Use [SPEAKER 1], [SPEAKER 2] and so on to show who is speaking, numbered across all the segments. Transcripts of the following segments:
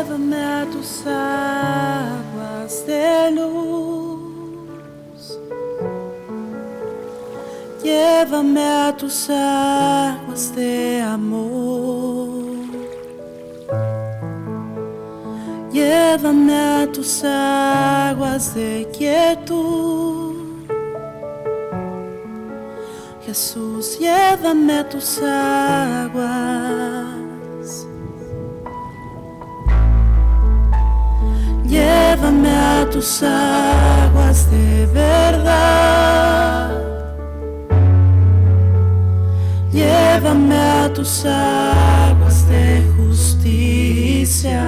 [SPEAKER 1] Llévame a tus aguas de luz, llévame a tus aguas de amor, llévame a tus aguas de quietud. Jesús, llévame a tus aguas. Llévame a tus aguas de verdad. Llévame a tus aguas de justicia.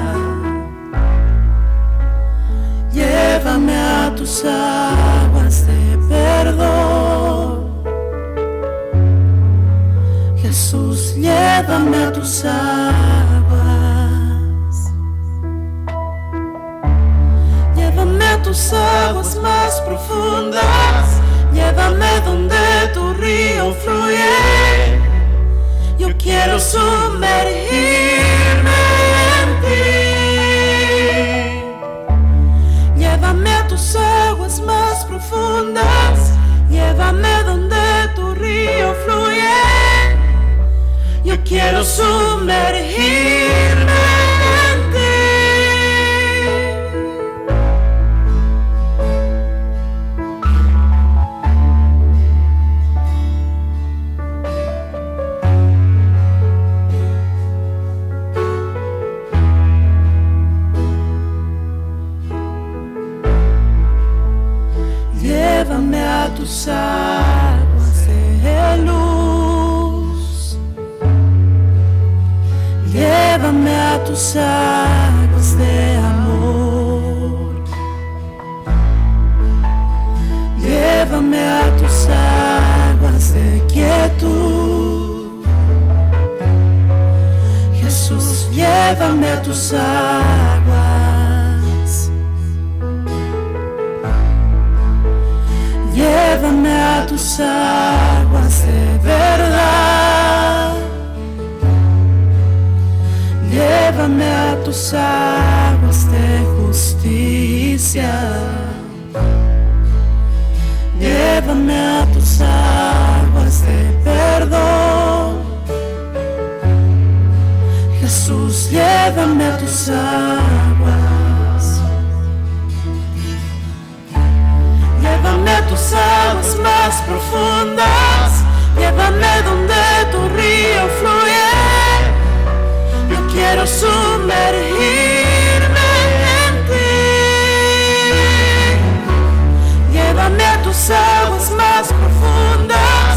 [SPEAKER 1] Llévame a tus aguas de perdón. Jesús, llévame a tus aguas. Llévame a tus aguas más profundas. Llévame donde tu río fluye. Yo quiero sumergirme en ti. Llévame a tus aguas más profundas. Llévame donde tu río fluye. Yo quiero sumergirme en ti. Llévame a tus aguas de luz. Llévame a tus aguas de amor. Llévame a tus aguas de quietud. Jesús, llévame a tus aguas. Llévame a tus aguas de verdad. Llévame a tus aguas de justicia. Llévame a tus aguas de perdón. Jesús, llévame a tus aguas. Llévame a tus aguas más profundas. Llévame donde tu río fluye. Yo quiero sumergirme en ti. Llévame a tus aguas más profundas.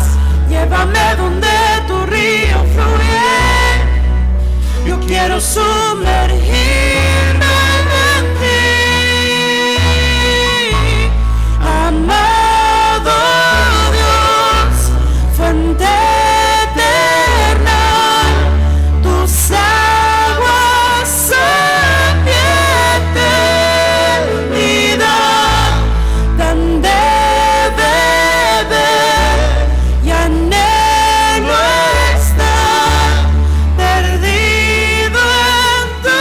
[SPEAKER 1] Llévame donde tu río fluye. Yo quiero sumergirme en ti. Amado Dios, fuente eterna, tus aguas son mi eternidad. Dan de beber y anhelo estar perdido en tu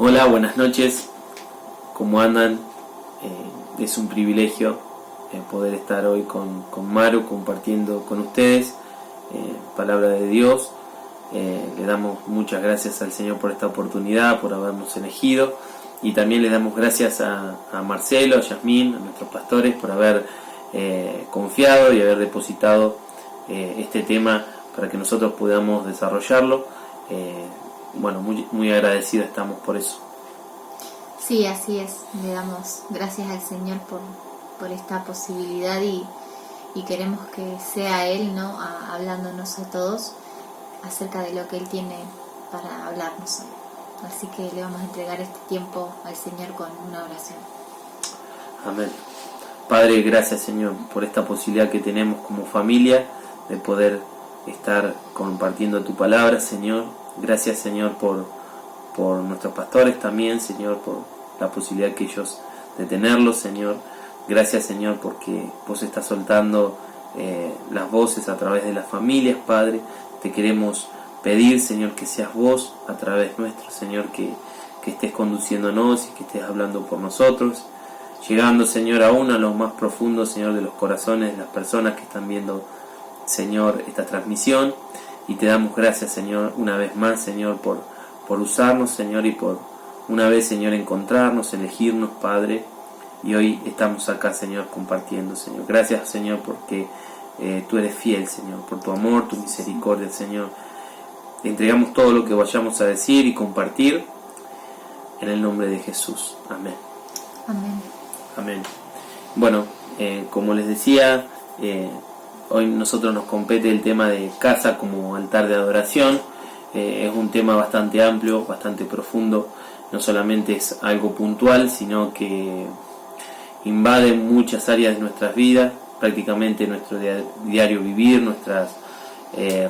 [SPEAKER 2] Hola, buenas noches. ¿Cómo andan? Es un privilegio poder estar hoy con Maru compartiendo con ustedes palabra de Dios. Le damos muchas gracias al Señor por esta oportunidad, por habernos elegido, y también le damos gracias a Marcelo, a Yasmín, a nuestros pastores, por haber confiado y haber depositado este tema para que nosotros podamos desarrollarlo. Bueno, muy agradecidos estamos por eso.
[SPEAKER 3] Sí, así es. Le damos gracias al Señor por esta posibilidad y queremos que sea Él, ¿no?, hablándonos a todos acerca de lo que Él tiene para hablarnos hoy. Así que le vamos a entregar este tiempo al Señor con una oración.
[SPEAKER 2] Amén. Padre, gracias, Señor, por esta posibilidad que tenemos como familia de poder estar compartiendo tu palabra, Señor. Gracias, Señor, por nuestros pastores también, Señor, por la posibilidad que ellos de tenerlos, Señor. Gracias, Señor, porque vos estás soltando las voces a través de las familias, Padre. Te queremos pedir, Señor, que seas vos a través nuestro, Señor, que estés conduciéndonos y que estés hablando por nosotros, llegando, Señor, aún a lo más profundo, Señor, de los corazones de las personas que están viendo, Señor, esta transmisión. Y te damos gracias, Señor, una vez más, Señor, por usarnos, Señor, y por una vez, Señor, encontrarnos, elegirnos, Padre. Y hoy estamos acá, Señor, compartiendo, Señor. Gracias, Señor, porque tú eres fiel, Señor, por tu amor, tu misericordia, Señor. Te entregamos todo lo que vayamos a decir y compartir en el nombre de Jesús. Amén.
[SPEAKER 3] Amén.
[SPEAKER 2] Amén. Bueno, como les decía, hoy nosotros nos compete el tema de casa como altar de adoración. Es un tema bastante amplio, bastante profundo. No solamente es algo puntual, sino que invade muchas áreas de nuestras vidas, prácticamente nuestro diario vivir, nuestras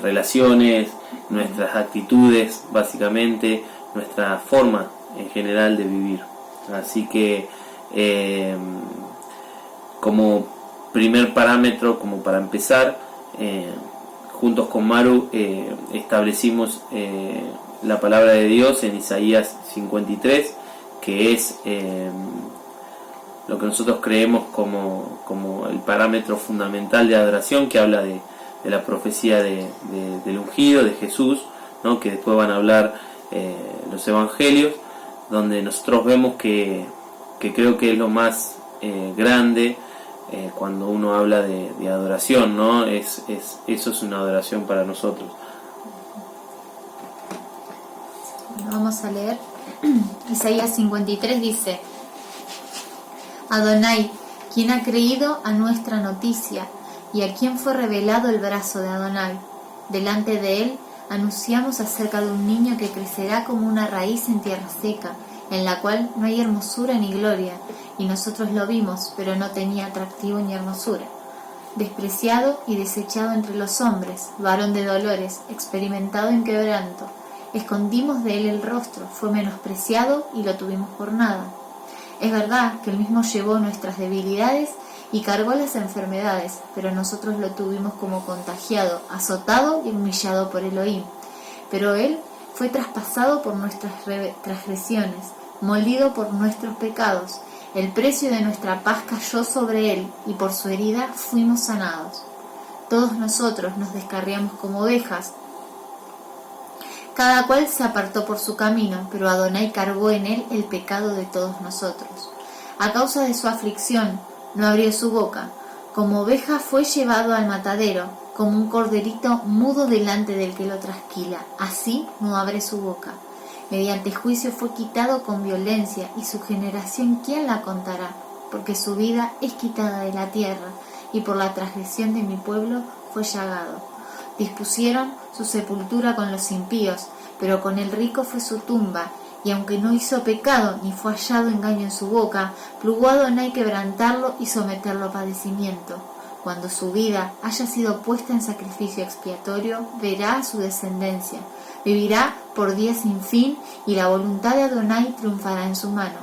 [SPEAKER 2] relaciones, nuestras actitudes, básicamente nuestra forma en general de vivir. Así que como primer parámetro, como para empezar, juntos con Maru establecimos la palabra de Dios en Isaías 53, que es lo que nosotros creemos como el parámetro fundamental de adoración, que habla de la profecía del ungido, de Jesús, ¿no?, que después van a hablar los evangelios, donde nosotros vemos que creo que es lo más grande cuando uno habla de adoración, ¿no? Eso es una adoración para nosotros.
[SPEAKER 3] Vamos a leer. Isaías 53 dice: Adonai, ¿quién ha creído a nuestra noticia? ¿Y a quién fue revelado el brazo de Adonai? Delante de él anunciamos acerca de un niño que crecerá como una raíz en tierra seca, en la cual no hay hermosura ni gloria, y nosotros lo vimos, pero no tenía atractivo ni hermosura. Despreciado y desechado entre los hombres, varón de dolores, experimentado en quebranto. Escondimos de él el rostro, fue menospreciado y lo tuvimos por nada. Es verdad que él mismo llevó nuestras debilidades y cargó las enfermedades, pero nosotros lo tuvimos como contagiado, azotado y humillado por Elohim. Pero él fue traspasado por nuestras transgresiones, molido por nuestros pecados. El precio de nuestra paz cayó sobre él, y por su herida fuimos sanados. Todos nosotros nos descarriamos como ovejas, cada cual se apartó por su camino, pero Adonai cargó en él el pecado de todos nosotros. A causa de su aflicción no abrió su boca, como oveja fue llevado al matadero, como un corderito mudo delante del que lo trasquila, así no abre su boca. Mediante juicio fue quitado con violencia, y su generación ¿quién la contará? Porque su vida es quitada de la tierra, y por la transgresión de mi pueblo fue llagado. Dispusieron su sepultura con los impíos, pero con el rico fue su tumba, y aunque no hizo pecado ni fue hallado engaño en su boca, plugó a Adonai quebrantarlo y someterlo a padecimiento. Cuando su vida haya sido puesta en sacrificio expiatorio, verá a su descendencia, vivirá por días sin fin, y la voluntad de Adonai triunfará en su mano.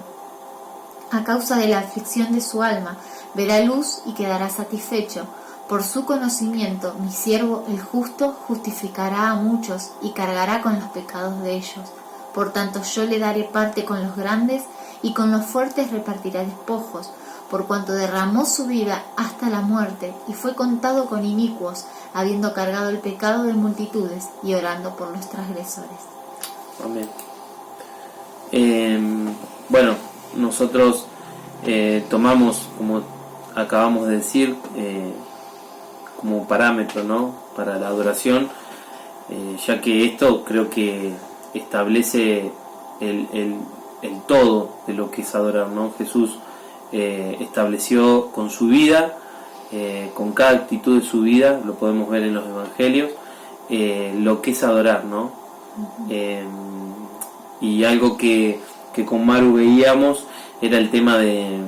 [SPEAKER 3] A causa de la aflicción de su alma, verá luz y quedará satisfecho. Por su conocimiento, mi siervo el justo justificará a muchos y cargará con los pecados de ellos. Por tanto yo le daré parte con los grandes, y con los fuertes repartirá despojos, por cuanto derramó su vida hasta la muerte, y fue contado con inicuos, habiendo cargado el pecado de multitudes, y orando por los transgresores.
[SPEAKER 2] Amén. Bueno, nosotros tomamos, como acabamos de decir, como parámetro, ¿no?, para la adoración, ya que esto creo que establece el todo de lo que es adorar, ¿no? Jesús estableció con su vida, con cada actitud de su vida, lo podemos ver en los evangelios, lo que es adorar, ¿no? Y algo que con Maru veíamos era el tema de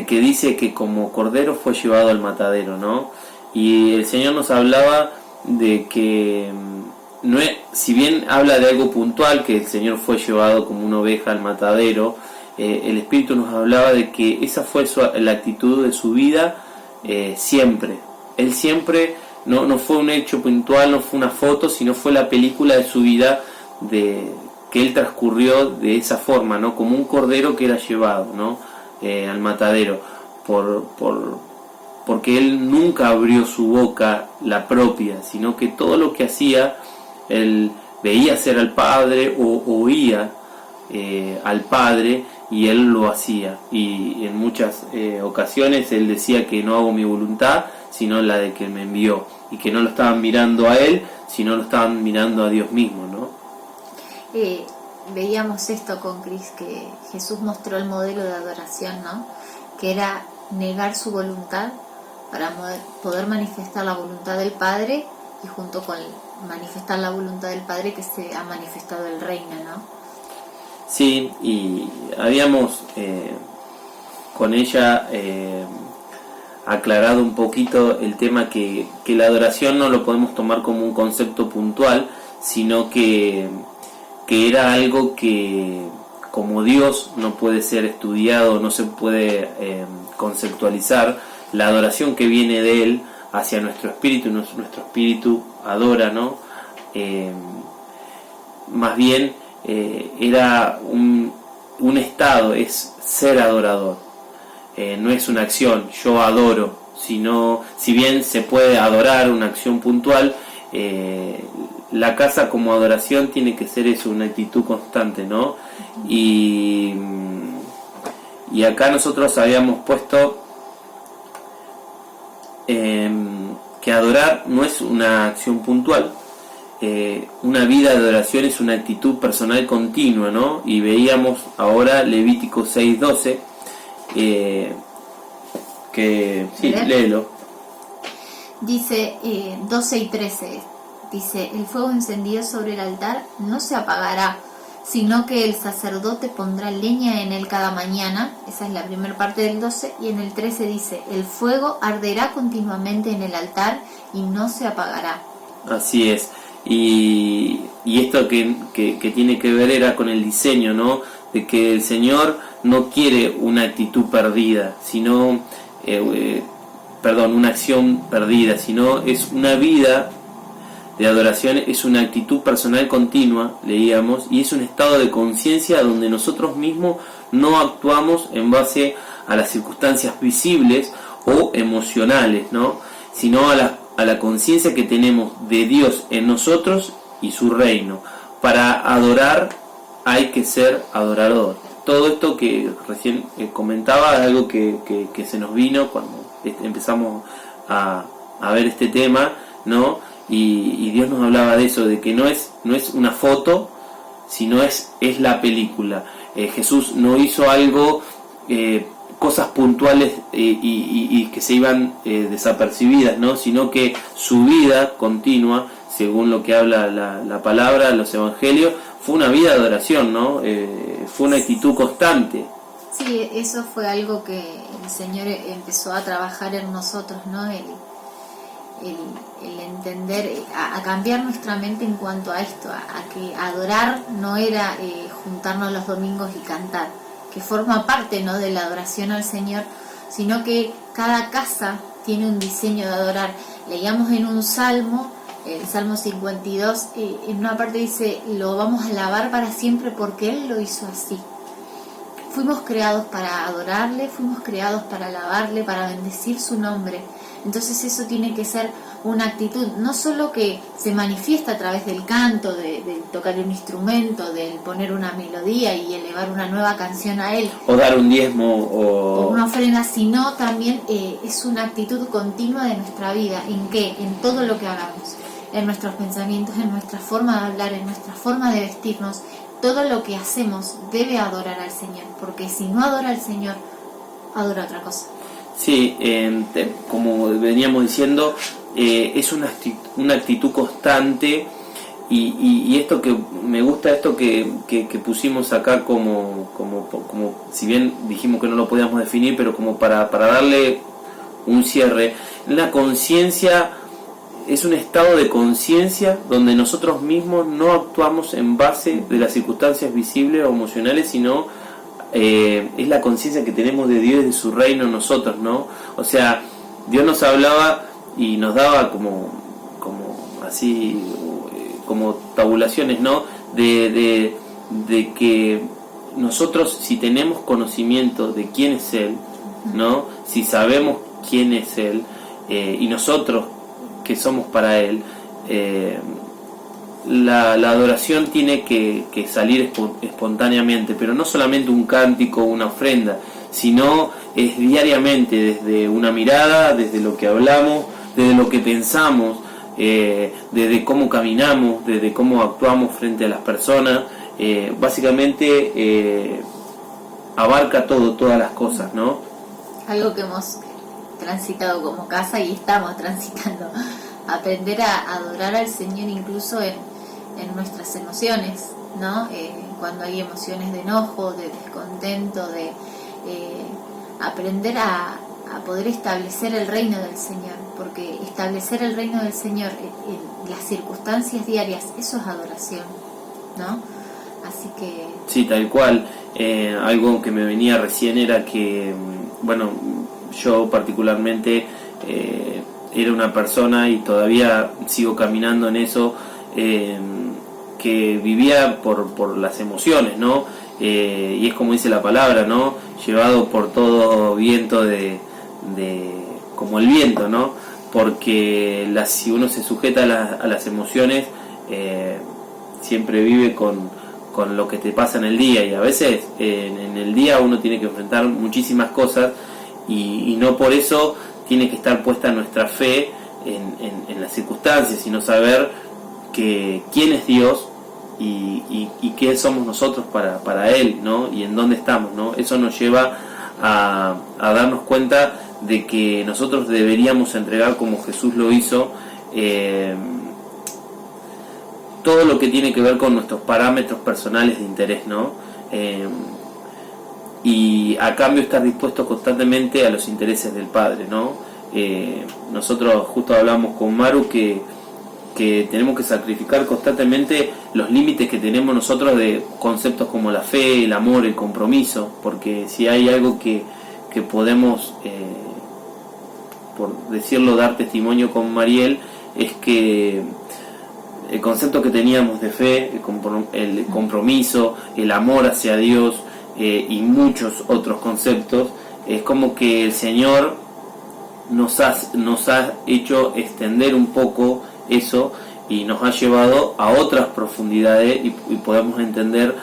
[SPEAKER 2] que dice que como cordero fue llevado al matadero, ¿no? Y el Señor nos hablaba de que no es, si bien habla de algo puntual, que el Señor fue llevado como una oveja al matadero, el Espíritu nos hablaba de que esa fue la actitud de su vida siempre. Él siempre, no fue un hecho puntual, no fue una foto, sino fue la película de su vida, que él transcurrió de esa forma, ¿no? Como un cordero que era llevado, ¿no?, al matadero, porque él nunca abrió su boca, la propia, sino que todo lo que hacía, él veía hacer al Padre o oía al Padre, y él lo hacía. Y en muchas ocasiones él decía que no hago mi voluntad, sino la de que me envió, y que no lo estaban mirando a él, sino lo estaban mirando a Dios mismo, ¿no?
[SPEAKER 3] Veíamos esto con Cris, que Jesús mostró el modelo de adoración, ¿no?, que era negar su voluntad para poder manifestar la voluntad del Padre, y junto con manifestar la voluntad del Padre que se ha manifestado el reino, ¿no?
[SPEAKER 2] Sí, y habíamos con ella aclarado un poquito el tema que la adoración no lo podemos tomar como un concepto puntual, sino que era algo que, como Dios no puede ser estudiado, no se puede conceptualizar, la adoración que viene de Él hacia nuestro espíritu, nuestro espíritu adora, ¿no? Más bien era un estado, es ser adorador, no es una acción, yo adoro, sino, si bien se puede adorar una acción puntual, la casa como adoración tiene que ser eso, una actitud constante, ¿no? Y acá nosotros habíamos puesto que adorar no es una acción puntual, una vida de adoración es una actitud personal continua, ¿no? Y veíamos ahora Levítico 6:12, que sí, léelo.
[SPEAKER 3] Dice 12 y 13, dice: el fuego encendido sobre el altar no se apagará, sino que el sacerdote pondrá leña en él cada mañana. Esa es la primera parte del 12. Y en el 13 dice: el fuego arderá continuamente en el altar y no se apagará.
[SPEAKER 2] Así es. Y esto que tiene que ver era con el diseño, ¿no? De que el Señor no quiere una actitud perdida, sino una acción perdida, sino es una vida de adoración, es una actitud personal continua, leíamos, y es un estado de conciencia donde nosotros mismos no actuamos en base a las circunstancias visibles o emocionales, ¿no?, sino a la conciencia que tenemos de Dios en nosotros y su reino. Para adorar hay que ser adorador. Todo esto que recién comentaba es algo que se nos vino cuando empezamos a ver este tema, ¿no? Y Dios nos hablaba de eso, de que no es una foto, sino es la película. Jesús no hizo algo, cosas puntuales y que se iban desapercibidas, ¿no? Sino que su vida continua, según lo que habla la palabra, los evangelios, fue una vida de adoración, ¿no? Fue una actitud constante.
[SPEAKER 3] Sí, eso fue algo que el Señor empezó a trabajar en nosotros, ¿no? El entender, a cambiar nuestra mente en cuanto a esto, a que adorar no era juntarnos los domingos y cantar, que forma parte, ¿no?, de la adoración al Señor, sino que cada casa tiene un diseño de adorar. Leíamos en un salmo el Salmo 52, en una parte dice, lo vamos a alabar para siempre porque Él lo hizo así. Fuimos creados para adorarle, fuimos creados para alabarle, para bendecir su nombre. Entonces eso tiene que ser una actitud, no solo que se manifiesta a través del canto, de tocar un instrumento, de poner una melodía y elevar una nueva canción a Él.
[SPEAKER 2] O dar un diezmo
[SPEAKER 3] O una ofrenda, sino también es una actitud continua de nuestra vida. ¿En qué? En todo lo que hagamos. En nuestros pensamientos, en nuestra forma de hablar, en nuestra forma de vestirnos. Todo lo que hacemos debe adorar al Señor, porque si no adora al Señor, adora otra cosa.
[SPEAKER 2] Sí, como veníamos diciendo, es una actitud constante y esto que me gusta, esto que pusimos acá como si bien dijimos que no lo podíamos definir, pero como para darle un cierre, la conciencia es un estado de conciencia donde nosotros mismos no actuamos en base de las circunstancias visibles o emocionales, sino es la conciencia que tenemos de Dios y de su reino en nosotros, ¿no? O sea, Dios nos hablaba y nos daba como así, como tabulaciones, ¿no? De que nosotros, si tenemos conocimiento de quién es Él, ¿no? Si sabemos quién es Él, y nosotros que somos para Él, la adoración tiene que salir espontáneamente, pero no solamente un cántico o una ofrenda, sino es diariamente, desde una mirada, desde lo que hablamos, desde lo que pensamos, desde cómo caminamos, desde cómo actuamos frente a las personas. Básicamente abarca todas las cosas, ¿no?
[SPEAKER 3] Algo que hemos transitado como casa y estamos transitando, aprender a adorar al Señor incluso en nuestras emociones, ¿no? Cuando hay emociones de enojo, de descontento, de aprender a poder establecer el reino del Señor, porque establecer el reino del Señor en las circunstancias diarias, eso es adoración, ¿no? Así que...
[SPEAKER 2] Sí, tal cual. Algo que me venía recién era que, bueno, yo particularmente era una persona y todavía sigo caminando en eso, que vivía por las emociones, ¿no? Y es como dice la palabra, ¿no? Llevado por todo viento como el viento, ¿no? Porque si uno se sujeta a las emociones, siempre vive con lo que te pasa en el día, y a veces en el día uno tiene que enfrentar muchísimas cosas y no por eso tiene que estar puesta nuestra fe en las circunstancias, sino saber que quién es Dios y qué somos nosotros para Él, ¿no? Y en dónde estamos, ¿no? Eso nos lleva a darnos cuenta de que nosotros deberíamos entregar, como Jesús lo hizo, todo lo que tiene que ver con nuestros parámetros personales de interés, ¿no? Y a cambio estar dispuestos constantemente a los intereses del Padre, ¿no? Nosotros justo hablamos con Maru que tenemos que sacrificar constantemente los límites que tenemos nosotros de conceptos como la fe, el amor, el compromiso, porque si hay algo que podemos, por decirlo, dar testimonio con Mariel, es que el concepto que teníamos de fe, el compromiso, el amor hacia Dios, y muchos otros conceptos, es como que el Señor nos ha hecho extender un poco eso y nos ha llevado a otras profundidades y podemos entender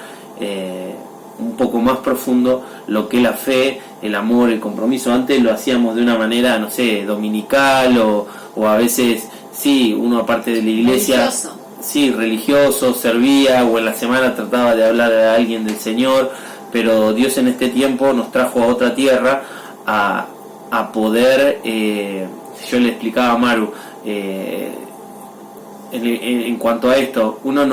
[SPEAKER 2] un poco más profundo lo que es la fe, el amor, el compromiso. Antes lo hacíamos de una manera, no sé, dominical o a veces, sí, uno aparte de la iglesia,
[SPEAKER 3] religioso.
[SPEAKER 2] Sí, religioso, servía, o en la semana trataba de hablar a alguien del Señor, pero Dios en este tiempo nos trajo a otra tierra a poder, yo le explicaba a Maru, en cuanto a esto, uno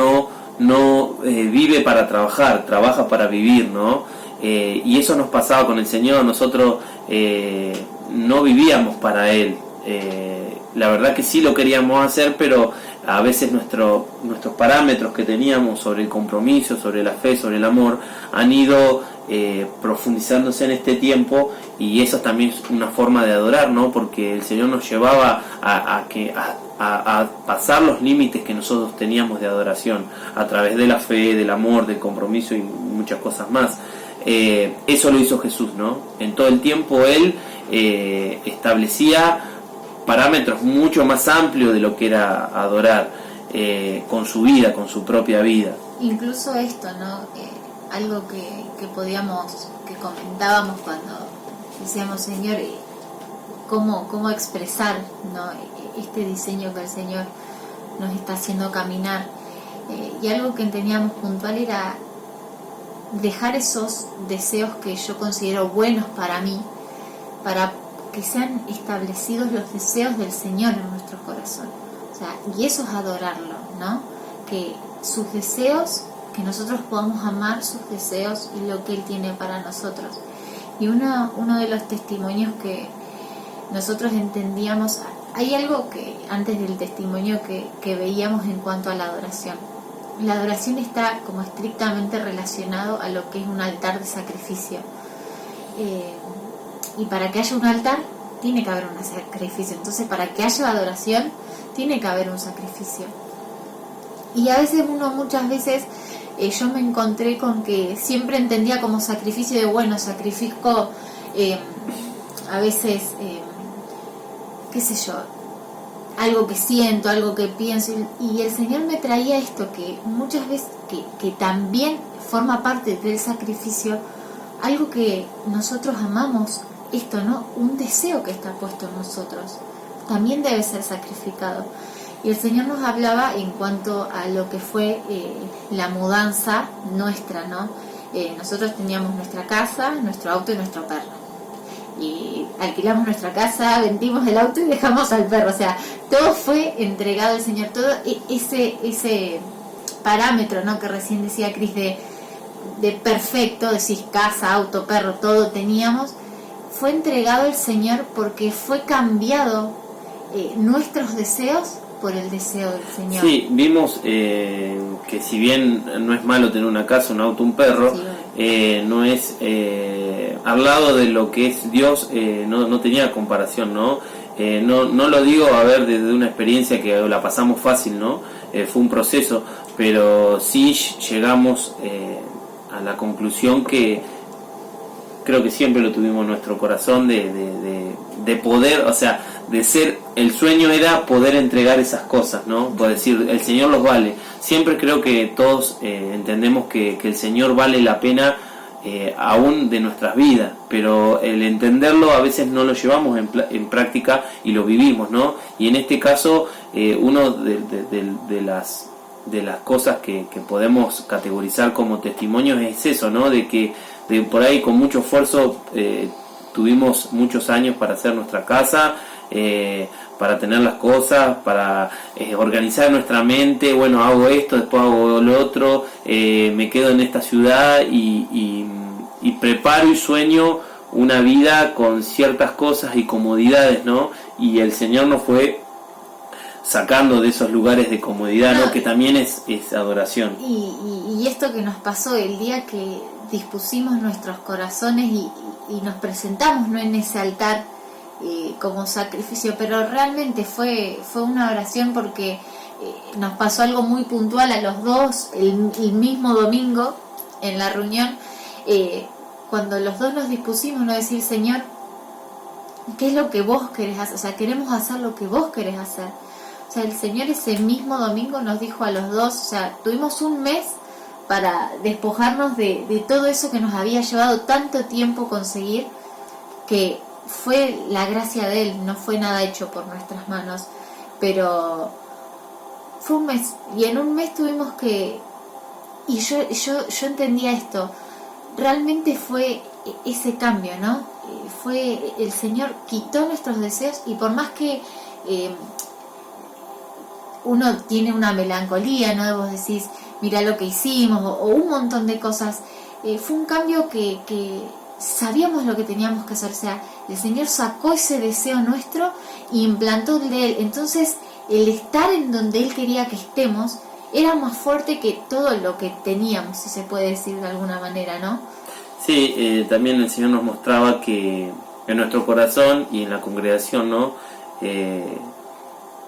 [SPEAKER 2] no vive para trabajar, trabaja para vivir, ¿no? Y eso nos pasaba con el Señor. Nosotros no vivíamos para Él, la verdad que sí lo queríamos hacer, pero a veces nuestros parámetros que teníamos sobre el compromiso, sobre la fe, sobre el amor, han ido profundizándose en este tiempo, y eso también es una forma de adorar, ¿no? Porque el Señor nos llevaba a a pasar los límites que nosotros teníamos de adoración, a través de la fe, del amor, del compromiso y muchas cosas más. Eso lo hizo Jesús, ¿no? En todo el tiempo Él establecía parámetros mucho más amplios de lo que era adorar, con su vida, con su propia vida.
[SPEAKER 3] Incluso esto, ¿no? Algo que comentábamos cuando decíamos, Señor, cómo expresar, ¿no? Este diseño que el Señor nos está haciendo caminar. Y algo que teníamos puntual era dejar esos deseos que yo considero buenos para mí, para que sean establecidos los deseos del Señor en nuestro corazón. O sea, y eso es adorarlo, ¿no? Que sus deseos, que nosotros podamos amar sus deseos y lo que Él tiene para nosotros. Y uno de los testimonios que nosotros entendíamos, hay algo que antes del testimonio que veíamos en cuanto a la adoración. La adoración está como estrictamente relacionado a lo que es un altar de sacrificio. Y para que haya un altar, tiene que haber un sacrificio. Entonces, para que haya adoración, tiene que haber un sacrificio. Y a veces muchas veces, yo me encontré con que siempre entendía como sacrificio de, bueno, sacrifico a veces, qué sé yo, algo que siento, algo que pienso, y el Señor me traía esto, que muchas veces, que también forma parte del sacrificio, algo que nosotros amamos, esto, ¿no? Un deseo que está puesto en nosotros, también debe ser sacrificado. Y el Señor nos hablaba en cuanto a lo que fue la mudanza nuestra, ¿no? Nosotros teníamos nuestra casa, nuestro auto y nuestro perro. Y alquilamos nuestra casa, vendimos el auto y dejamos al perro. O sea, todo fue entregado al Señor. Todo ese parámetro, ¿no? Que recién decía Cris de perfecto, decís casa, auto, perro, todo teníamos, fue entregado al Señor porque fue cambiado nuestros deseos por el deseo del Señor.
[SPEAKER 2] Sí, vimos que si bien no es malo tener una casa, un auto, un perro, sí, no es al lado de lo que es Dios, no tenía comparación, ¿no? No lo digo, a ver, desde una experiencia que la pasamos fácil, ¿no? Fue un proceso, pero sí llegamos a la conclusión que creo que siempre lo tuvimos en nuestro corazón de poder, o sea, de ser, el sueño era poder entregar esas cosas, ¿no? Por decir, el Señor los vale. Siempre creo que todos entendemos que el Señor vale la pena aún de nuestras vidas, pero el entenderlo a veces no lo llevamos en práctica y lo vivimos, ¿no? Y en este caso, uno de las cosas que podemos categorizar como testimonios es eso, ¿no? De que por ahí con mucho esfuerzo tuvimos muchos años para hacer nuestra casa, para tener las cosas, para organizar nuestra mente. Bueno, hago esto, después hago lo otro, me quedo en esta ciudad y preparo y sueño una vida con ciertas cosas y comodidades, ¿no? Y el Señor nos fue sacando de esos lugares de comodidad, ¿no? Que también es adoración.
[SPEAKER 3] Y esto que nos pasó el día que dispusimos nuestros corazones y nos presentamos, ¿no? En ese altar como sacrificio, pero realmente fue una oración porque nos pasó algo muy puntual a los dos el mismo domingo en la reunión, cuando los dos nos dispusimos, no decir, Señor, ¿qué es lo que vos querés hacer? O sea, queremos hacer lo que vos querés hacer. O sea, el Señor ese mismo domingo nos dijo a los dos, o sea, tuvimos un mes para despojarnos de todo eso que nos había llevado tanto tiempo conseguir, que fue la gracia de Él, no fue nada hecho por nuestras manos, pero fue un mes, y en un mes tuvimos que, y yo entendía esto, realmente fue ese cambio, ¿no? Fue el Señor quitó nuestros deseos, y por más que uno tiene una melancolía, ¿no? Vos decís, mira lo que hicimos, o un montón de cosas, fue un cambio que sabíamos lo que teníamos que hacer. O sea, el Señor sacó ese deseo nuestro y implantó el de Él. Entonces, el estar en donde Él quería que estemos era más fuerte que todo lo que teníamos, si se puede decir de alguna manera, ¿no?
[SPEAKER 2] Sí, también el Señor nos mostraba que en nuestro corazón y en la congregación, ¿no?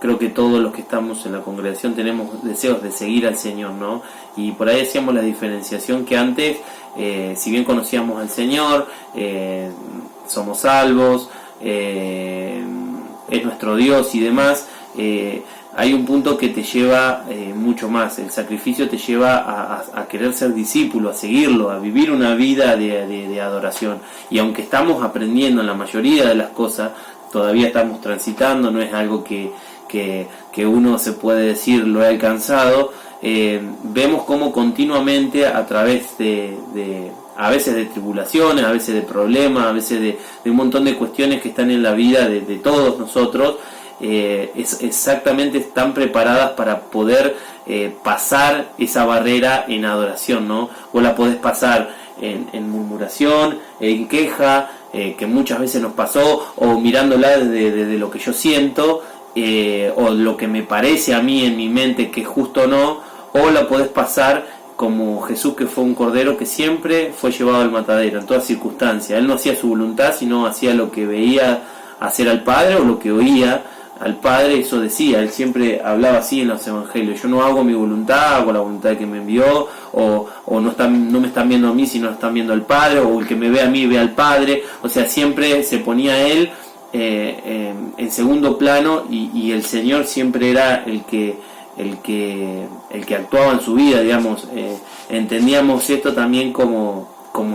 [SPEAKER 2] creo que todos los que estamos en la congregación tenemos deseos de seguir al Señor, ¿no? Y por ahí hacíamos la diferenciación que antes, si bien conocíamos al Señor, somos salvos, es nuestro Dios y demás, hay un punto que te lleva mucho más. El sacrificio te lleva a querer ser discípulo, a seguirlo, a vivir una vida de adoración. Y aunque estamos aprendiendo en la mayoría de las cosas, todavía estamos transitando, no es algo que uno se puede decir lo he alcanzado. Vemos cómo continuamente a través a veces de tribulaciones, a veces de problemas, a veces de un montón de cuestiones que están en la vida de todos nosotros, exactamente están preparadas para poder pasar esa barrera en adoración, ¿no? Vos la podés pasar en murmuración, en queja, que muchas veces nos pasó, o mirándola desde lo que yo siento, o lo que me parece a mí en mi mente que es justo o no, o la podés pasar como Jesús, que fue un cordero que siempre fue llevado al matadero en todas circunstancias. Él no hacía su voluntad, sino hacía lo que veía hacer al Padre o lo que oía al Padre. Eso decía, él siempre hablaba así en los evangelios: yo no hago mi voluntad, hago la voluntad que me envió, o no me están viendo a mí, sino están viendo al Padre, o el que me ve a mí ve al Padre. O sea, siempre se ponía él en segundo plano, y el Señor siempre era el que actuaba en su vida, digamos. Entendíamos esto también como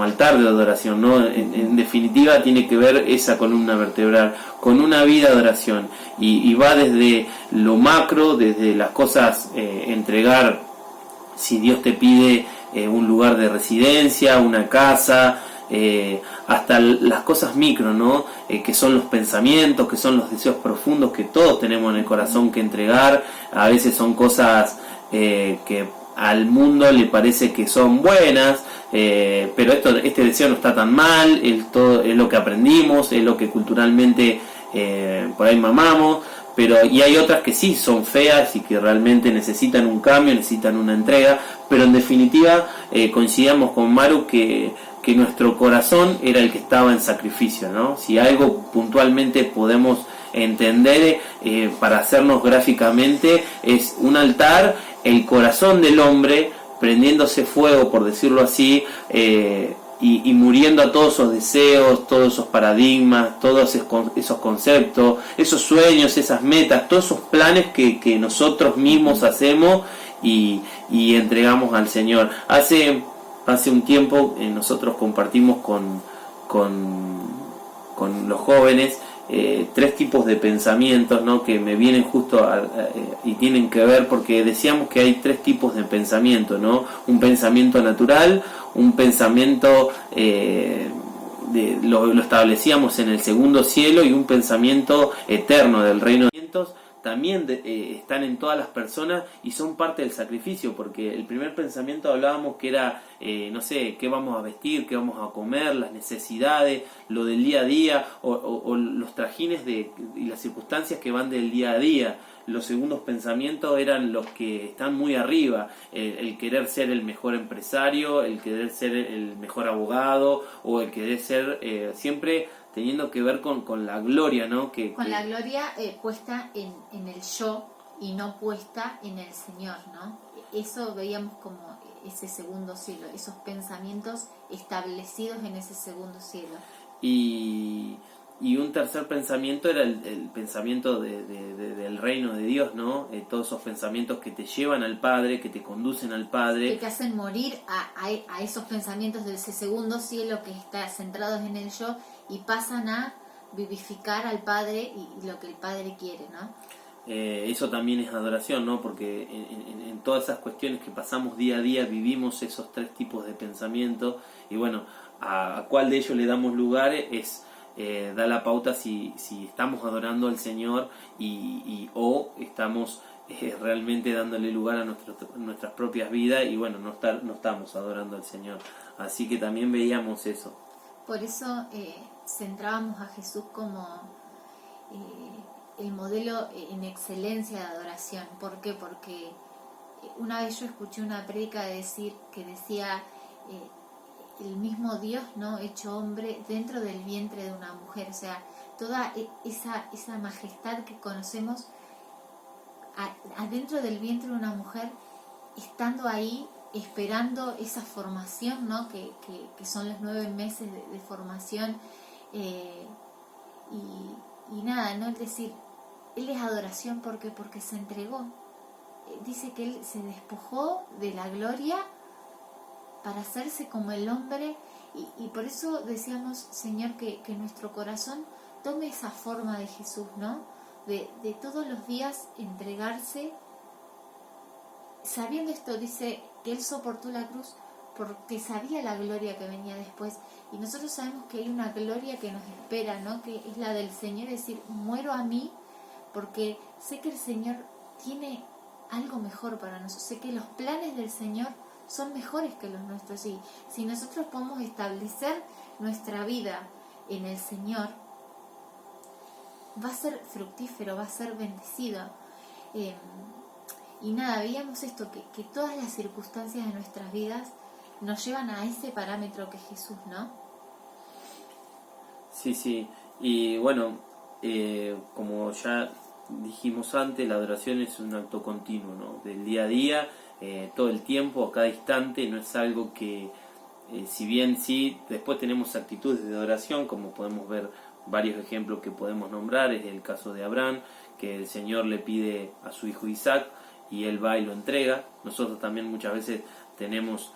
[SPEAKER 2] altar de adoración, ¿no? En definitiva tiene que ver esa columna vertebral con una vida de adoración, y va desde lo macro, desde las cosas, entregar, si Dios te pide un lugar de residencia, una casa, hasta las cosas micro, ¿no? Que son los pensamientos, que son los deseos profundos que todos tenemos en el corazón que entregar. A veces son cosas que al mundo le parece que son buenas, pero este deseo no está tan mal, es lo que aprendimos, es lo que culturalmente por ahí mamamos. Y hay otras que sí son feas y que realmente necesitan un cambio, necesitan una entrega. Pero en definitiva coincidíamos con Maru que nuestro corazón era el que estaba en sacrificio, ¿no? Si algo puntualmente podemos entender, para hacernos gráficamente, es un altar, el corazón del hombre prendiéndose fuego, por decirlo así, y muriendo a todos esos deseos, todos esos paradigmas, todos esos conceptos, esos sueños, esas metas, todos esos planes que nosotros mismos hacemos y entregamos al Señor. Hace un tiempo nosotros compartimos con los jóvenes 3 tipos de pensamientos, ¿no? Que me vienen justo y tienen que ver, porque decíamos que hay 3 tipos de pensamiento, ¿no? Un pensamiento natural, un pensamiento lo establecíamos en el segundo cielo, y un pensamiento eterno del reino de los también están en todas las personas y son parte del sacrificio, porque el primer pensamiento hablábamos que era, no sé, qué vamos a vestir, qué vamos a comer, las necesidades, lo del día a día, o los trajines y las circunstancias que van del día a día. Los segundos pensamientos eran los que están muy arriba, el querer ser el mejor empresario, el querer ser el mejor abogado, o el querer ser siempre teniendo que ver con la gloria, ¿no?
[SPEAKER 3] La gloria puesta en el yo y no puesta en el Señor, ¿no? Eso veíamos como ese segundo cielo, esos pensamientos establecidos en ese segundo cielo.
[SPEAKER 2] Y un tercer pensamiento era el pensamiento del reino de Dios, ¿no? Todos esos pensamientos que te llevan al Padre, que te conducen al Padre.
[SPEAKER 3] Que te hacen morir a esos pensamientos de ese segundo cielo que está centrados en el yo, y pasan a vivificar al Padre y lo que el Padre quiere, ¿no?
[SPEAKER 2] Eso también es adoración, ¿no? Porque en todas esas cuestiones que pasamos día a día vivimos esos 3 tipos de pensamientos, y bueno, a cuál de ellos le damos lugar da la pauta si estamos adorando al Señor o estamos realmente dándole lugar a nuestras propias vidas, y bueno, no estamos adorando al Señor. Así que también veíamos eso.
[SPEAKER 3] Por eso centrábamos a Jesús como el modelo en excelencia de adoración. ¿Por qué? Porque una vez yo escuché una prédica que decía el mismo Dios, ¿no?, hecho hombre dentro del vientre de una mujer. O sea, toda esa majestad que conocemos adentro del vientre de una mujer, estando ahí, esperando esa formación, ¿no? que son los 9 meses de formación, y nada, ¿no? Es decir, él es adoración porque se entregó. Dice que él se despojó de la gloria para hacerse como el hombre, y por eso decíamos, Señor, que nuestro corazón tome esa forma de Jesús, ¿no? De todos los días entregarse, sabiendo esto. Dice que él soportó la cruz porque sabía la gloria que venía después, y nosotros sabemos que hay una gloria que nos espera, ¿no? Que es la del Señor, es decir, muero a mí porque sé que el Señor tiene algo mejor para nosotros, sé que los planes del Señor son mejores que los nuestros, y si nosotros podemos establecer nuestra vida en el Señor, va a ser fructífero, va a ser bendecido. Y nada, veíamos esto, que todas las circunstancias de nuestras vidas nos llevan a ese parámetro que es Jesús, ¿no?
[SPEAKER 2] Sí, y bueno, como ya dijimos antes, la adoración es un acto continuo, ¿no? Del día a día, todo el tiempo, a cada instante. No es algo que, si bien sí, después tenemos actitudes de adoración, como podemos ver varios ejemplos que podemos nombrar. Es el caso de Abraham, que el Señor le pide a su hijo Isaac y él va y lo entrega. Nosotros también muchas veces tenemos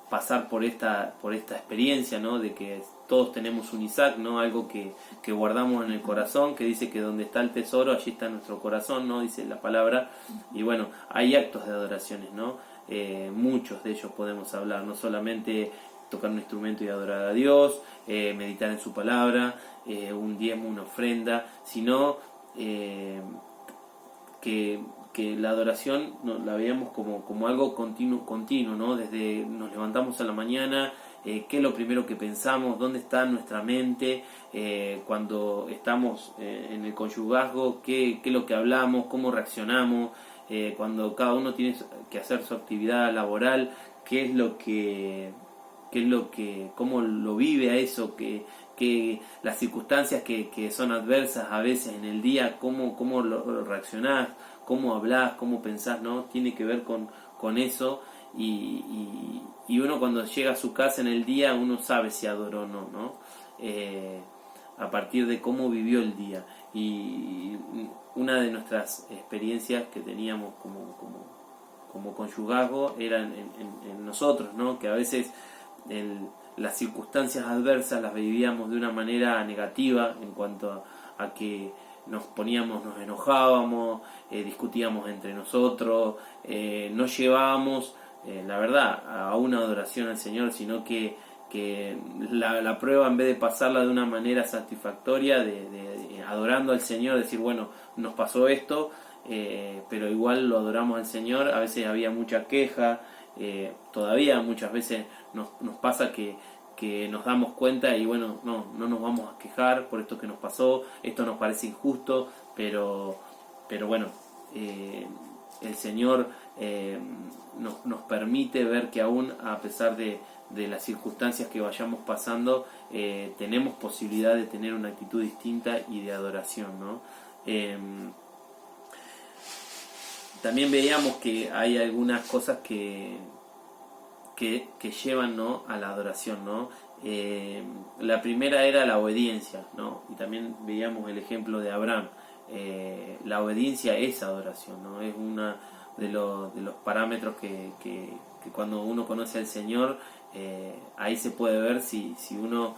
[SPEAKER 2] pasar por esta experiencia, ¿no? De que todos tenemos un Isaac, ¿no? Algo que guardamos en el corazón, que dice que donde está el tesoro, allí está nuestro corazón, ¿no? Dice la palabra. Y bueno, hay actos de adoraciones, ¿no? Muchos de ellos podemos hablar, no solamente tocar un instrumento y adorar a Dios, meditar en su palabra, un diezmo, una ofrenda, sino que la adoración la veíamos como algo continuo, ¿no? Desde nos levantamos a la mañana, qué es lo primero que pensamos, dónde está nuestra mente, cuando estamos en el conyugazgo, qué es lo que hablamos, cómo reaccionamos, cuando cada uno tiene que hacer su actividad laboral, cómo lo vive a eso, que las circunstancias que son adversas a veces en el día, cómo lo reaccionás, cómo hablás, cómo pensás, ¿no? Tiene que ver con eso, y uno cuando llega a su casa en el día, uno sabe si adoró o no, ¿no? A partir de cómo vivió el día. Y una de nuestras experiencias que teníamos como conyugazgo era en nosotros, ¿no? Que a veces las circunstancias adversas las vivíamos de una manera negativa, en cuanto a que nos enojábamos, discutíamos entre nosotros, no llevábamos, la verdad, a una adoración al Señor, sino que la prueba, en vez de pasarla de una manera satisfactoria, de adorando al Señor, decir, bueno, nos pasó esto, pero igual lo adoramos al Señor. A veces había mucha queja, todavía muchas veces nos pasa que nos damos cuenta y bueno, no nos vamos a quejar por esto que nos pasó, esto nos parece injusto, pero bueno, el Señor nos permite ver que aún a pesar de las circunstancias que vayamos pasando, tenemos posibilidad de tener una actitud distinta y de adoración, ¿no? También veíamos que hay algunas cosas que llevan, ¿no?, a la adoración, ¿no? La primera era la obediencia, ¿no? Y también veíamos el ejemplo de Abraham. La obediencia es adoración, ¿no? Es uno de los parámetros que cuando uno conoce al Señor, ahí se puede ver si uno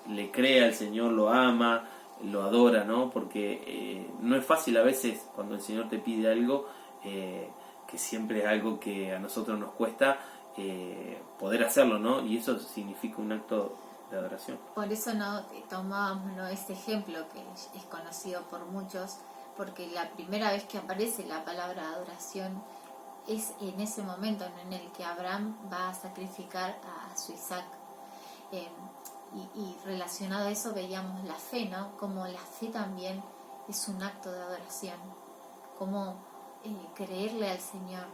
[SPEAKER 2] le cree al Señor, lo ama, lo adora, ¿no? Porque no es fácil a veces cuando el Señor te pide algo, que siempre es algo que a nosotros nos cuesta poder hacerlo, ¿no? Y eso significa un acto de adoración.
[SPEAKER 3] Por eso no tomábamos, ¿no?, este ejemplo que es conocido por muchos, porque la primera vez que aparece la palabra adoración es en ese momento en el que Abraham va a sacrificar a su Isaac. Y relacionado a eso veíamos la fe, ¿no? Como la fe también es un acto de adoración, como creerle al Señor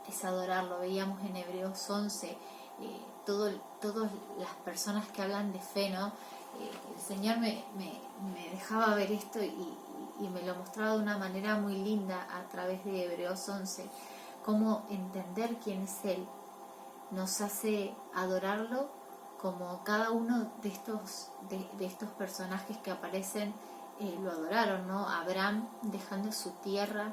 [SPEAKER 3] es adorarlo. Veíamos en Hebreos 11, todas las personas que hablan de fe, ¿no? el Señor me dejaba ver esto y me lo mostraba de una manera muy linda a través de Hebreos 11, cómo entender quién es Él nos hace adorarlo como cada uno de estos personajes que aparecen lo adoraron, ¿no? Abraham dejando su tierra,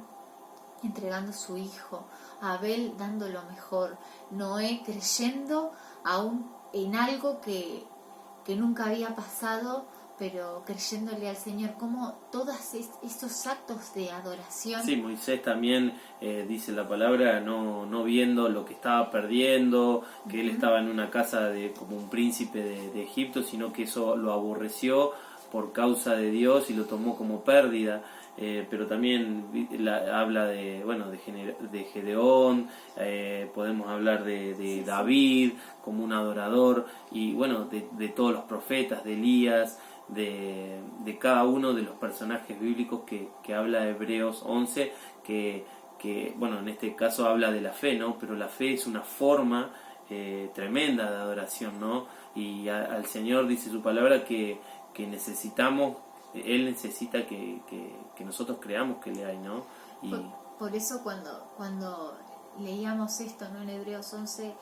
[SPEAKER 3] entregando su hijo, Abel dando lo mejor, Noé creyendo aún en algo que nunca había pasado, pero creyéndole al Señor, como todos estos actos de adoración.
[SPEAKER 2] Sí, Moisés también dice la palabra, no viendo lo que estaba perdiendo, que él estaba en una casa como un príncipe de Egipto, sino que eso lo aborreció por causa de Dios y lo tomó como pérdida. Pero también habla de Gedeón, podemos hablar de David como un adorador, y bueno, de todos los profetas, de Elías, de cada uno de los personajes bíblicos que habla Hebreos 11, que bueno, en este caso habla de la fe, ¿no? Pero la fe es una forma tremenda de adoración, ¿no? Y al Señor dice su palabra que necesitamos, Él necesita que nosotros creamos que le hay, ¿no? Y
[SPEAKER 3] por eso cuando leíamos esto, ¿no? En Hebreos 11,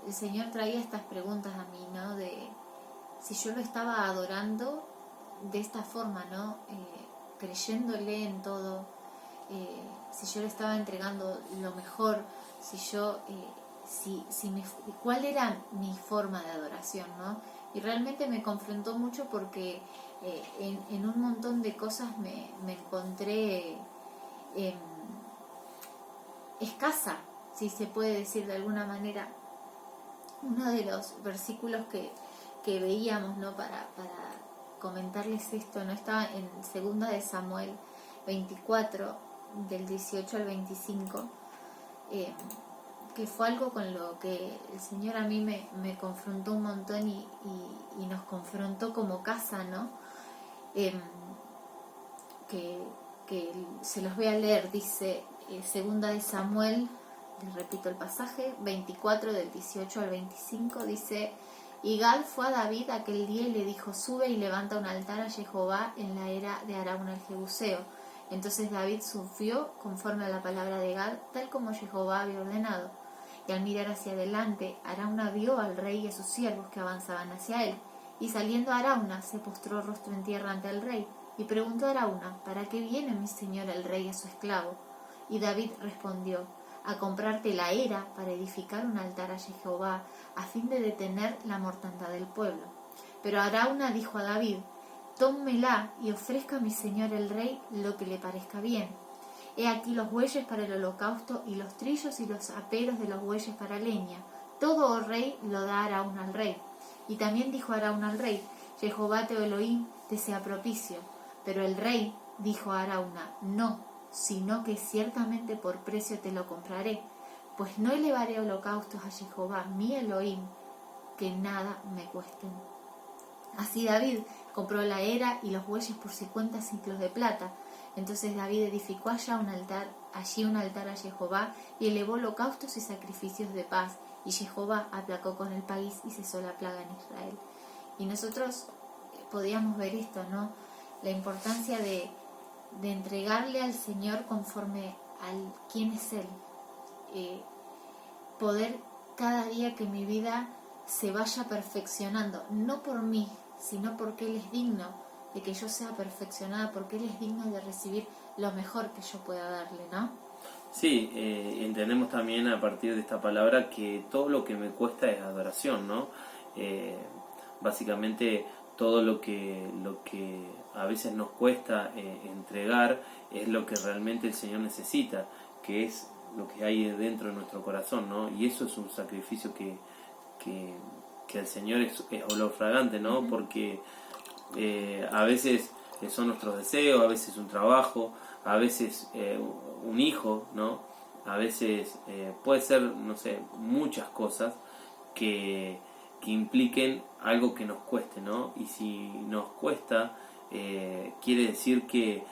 [SPEAKER 3] el Señor traía estas preguntas a mí, ¿no? De si yo lo estaba adorando de esta forma, ¿no? Creyéndole en todo, si yo le estaba entregando lo mejor, cuál era mi forma de adoración, ¿no? Y realmente me confrontó mucho porque en un montón de cosas me encontré escasa, si se puede decir de alguna manera. Uno de los versículos que veíamos, ¿no? para comentarles esto, no estaba en 2 de Samuel 24 del 18 al 25, que fue algo con lo que el Señor a mí me confrontó un montón y nos confrontó como casa, ¿no? Que se los voy a leer. Dice 2 de Samuel, les repito el pasaje, 24 del 18 al 25, dice: Y Gad fue a David aquel día y le dijo: sube y levanta un altar a Jehová en la era de Arauna el Jebuseo. Entonces David subió conforme a la palabra de Gad, tal como Jehová había ordenado. Y al mirar hacia adelante, Arauna vio al rey y a sus siervos que avanzaban hacia él. Y saliendo Arauna, se postró rostro en tierra ante el rey. Y preguntó a Arauna: ¿para qué viene mi señor el rey a su esclavo? Y David respondió: a comprarte la era para edificar un altar a Jehová, a fin de detener la mortandad del pueblo. Pero Arauna dijo a David: tómela y ofrezca a mi señor el rey lo que le parezca bien. He aquí los bueyes para el holocausto, y los trillos y los aperos de los bueyes para leña. Todo, oh rey, lo da Arauna al rey. Y también dijo Arauna al rey: Jehová tu Elohim te sea propicio. Pero el rey dijo a Arauna: no, sino que ciertamente por precio te lo compraré, pues no elevaré holocaustos a Jehová mi Elohim que nada me cuesten. Así David compró la era y los bueyes por 50 ciclos de plata. Entonces David edificó allí un altar a Jehová, y elevó holocaustos y sacrificios de paz, y Jehová aplacó con el país y cesó la plaga en Israel. Y nosotros podíamos ver esto, ¿no? La importancia de entregarle al Señor conforme al quién es Él. Poder cada día que mi vida se vaya perfeccionando, no por mí, sino porque Él es digno de que yo sea perfeccionada, porque Él es digno de recibir lo mejor que yo pueda darle, ¿no?
[SPEAKER 2] Sí, entendemos también a partir de esta palabra que todo lo que me cuesta es adoración, ¿no? Básicamente todo lo que a veces nos cuesta entregar es lo que realmente el Señor necesita, que es lo que hay dentro de nuestro corazón, ¿no? Y eso es un sacrificio que el Señor es olor fragante, ¿no? Porque a veces son nuestros deseos, a veces un trabajo, a veces un hijo, ¿no? A veces puede ser, no sé, muchas cosas que impliquen algo que nos cueste, ¿no? Y si nos cuesta, quiere decir que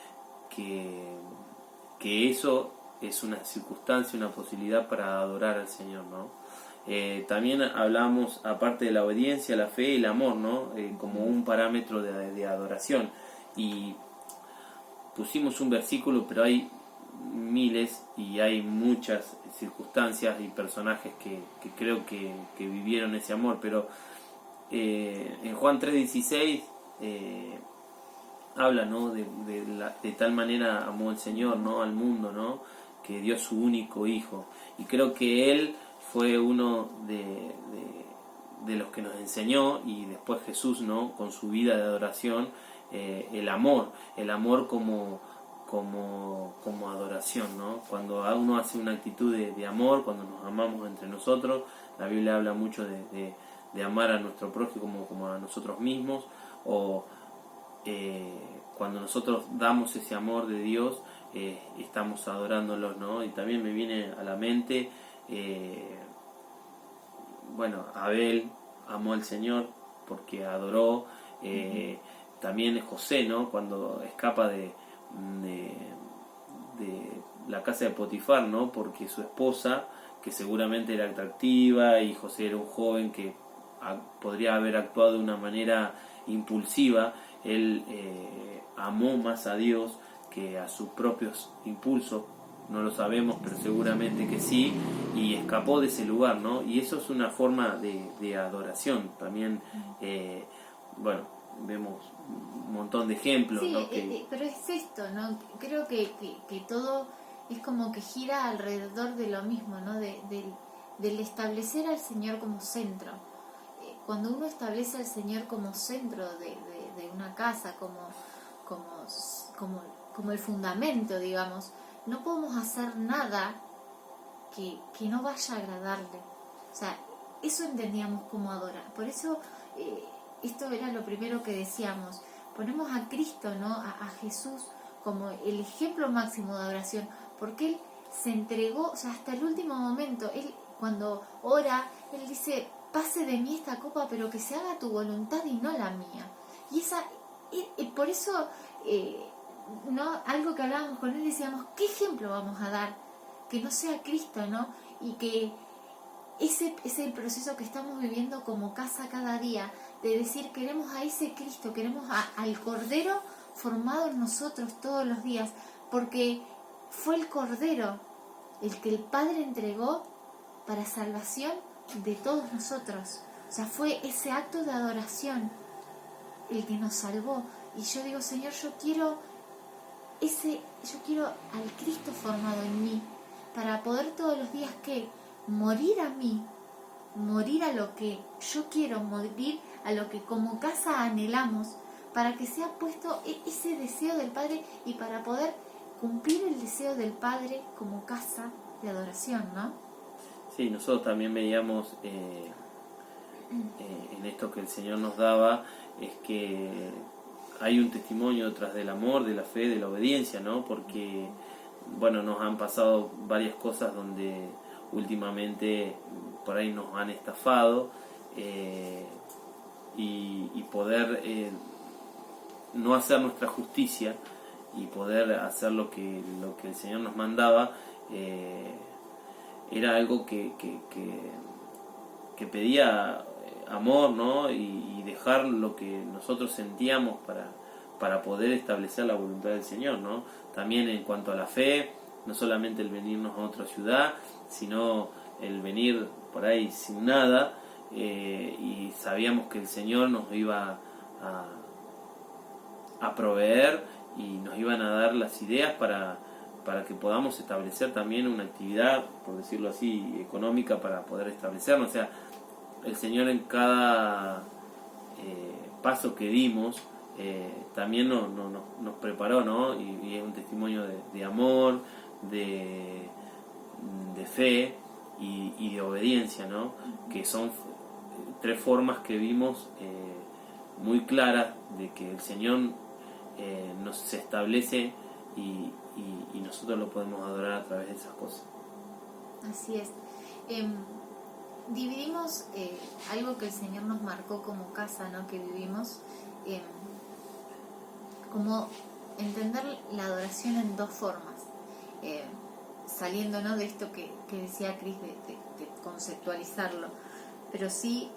[SPEAKER 2] eso es una circunstancia, una posibilidad para adorar al Señor, ¿no? También hablamos, aparte de la obediencia, la fe y el amor, ¿no? Como un parámetro de adoración. Y pusimos un versículo, pero hay miles y hay muchas circunstancias y personajes que creo que vivieron ese amor, pero en Juan 3:16 habla, ¿no? De tal manera amó el Señor, ¿no? Al mundo, ¿no? Que dio su único hijo, y creo que él fue uno de los que nos enseñó, y después Jesús, ¿no? Con su vida de adoración, el amor como adoración, ¿no? Cuando uno hace una actitud de amor, cuando nos amamos entre nosotros. La Biblia habla mucho de amar a nuestro prójimo como a nosotros mismos, o cuando nosotros damos ese amor de Dios, estamos adorándolos, ¿no? Y también me viene a la mente, Abel amó al Señor porque adoró. También José, ¿no? Cuando escapa de la casa de Potifar, ¿no? Porque su esposa, que seguramente era atractiva, y José era un joven que podría haber actuado de una manera impulsiva, él amó más a Dios que a sus propios impulsos. No lo sabemos, pero seguramente que sí, y escapó de ese lugar, ¿no? Y eso es una forma de adoración. También, vemos un montón de ejemplos,
[SPEAKER 3] sí,
[SPEAKER 2] ¿no?
[SPEAKER 3] pero es esto, ¿no? Creo que todo es como que gira alrededor de lo mismo, ¿no? Del establecer al Señor como centro. Cuando uno establece al Señor como centro de una casa, como el fundamento, digamos, no podemos hacer nada que no vaya a agradarle. O sea, eso entendíamos como adorar. Por eso esto era lo primero que decíamos. Ponemos a Cristo, ¿no? A Jesús como el ejemplo máximo de adoración, porque Él se entregó, o sea, hasta el último momento. Él, cuando ora, Él dice: pase de mí esta copa, pero que se haga tu voluntad y no la mía. Y por eso, ¿no? Algo que hablábamos con Él, decíamos: ¿qué ejemplo vamos a dar? Que no sea Cristo, ¿no? Y que ese es el proceso que estamos viviendo como casa cada día, de decir: queremos a ese Cristo, queremos al Cordero formado en nosotros todos los días, porque fue el Cordero el que el Padre entregó para salvación de todos nosotros. O sea, fue ese acto de adoración el que nos salvó. Y yo digo: Señor, yo quiero al Cristo formado en mí, para poder todos los días morir a mí, morir a lo que yo quiero, morir a lo que como casa anhelamos, para que sea puesto ese deseo del Padre, y para poder cumplir el deseo del Padre como casa de adoración, ¿no?
[SPEAKER 2] Sí, nosotros también veíamos en esto que el Señor nos daba, es que hay un testimonio detrás del amor, de la fe, de la obediencia, ¿no? Porque, nos han pasado varias cosas donde últimamente por ahí nos han estafado, y poder no hacer nuestra justicia y poder hacer lo que el Señor nos mandaba, era algo que pedía amor, ¿no? Y dejar lo que nosotros sentíamos para poder establecer la voluntad del Señor, ¿no? También en cuanto a la fe, no solamente el venirnos a otra ciudad, sino el venir por ahí sin nada, y sabíamos que el Señor nos iba a proveer y nos iban a dar las ideas para que podamos establecer también una actividad, por decirlo así, económica, para poder establecernos. O sea, el Señor en cada paso que dimos también nos preparó, ¿no? Y es un testimonio de amor, de fe y de obediencia, ¿no? Que son tres formas que vimos muy claras de que el Señor se establece, y nosotros lo podemos adorar a través de esas cosas.
[SPEAKER 3] Así es. Dividimos algo que el Señor nos marcó como casa, ¿no? Que vivimos, como entender la adoración en dos formas. saliendo, ¿no?, de esto que decía Cris, de conceptualizarlo, pero sí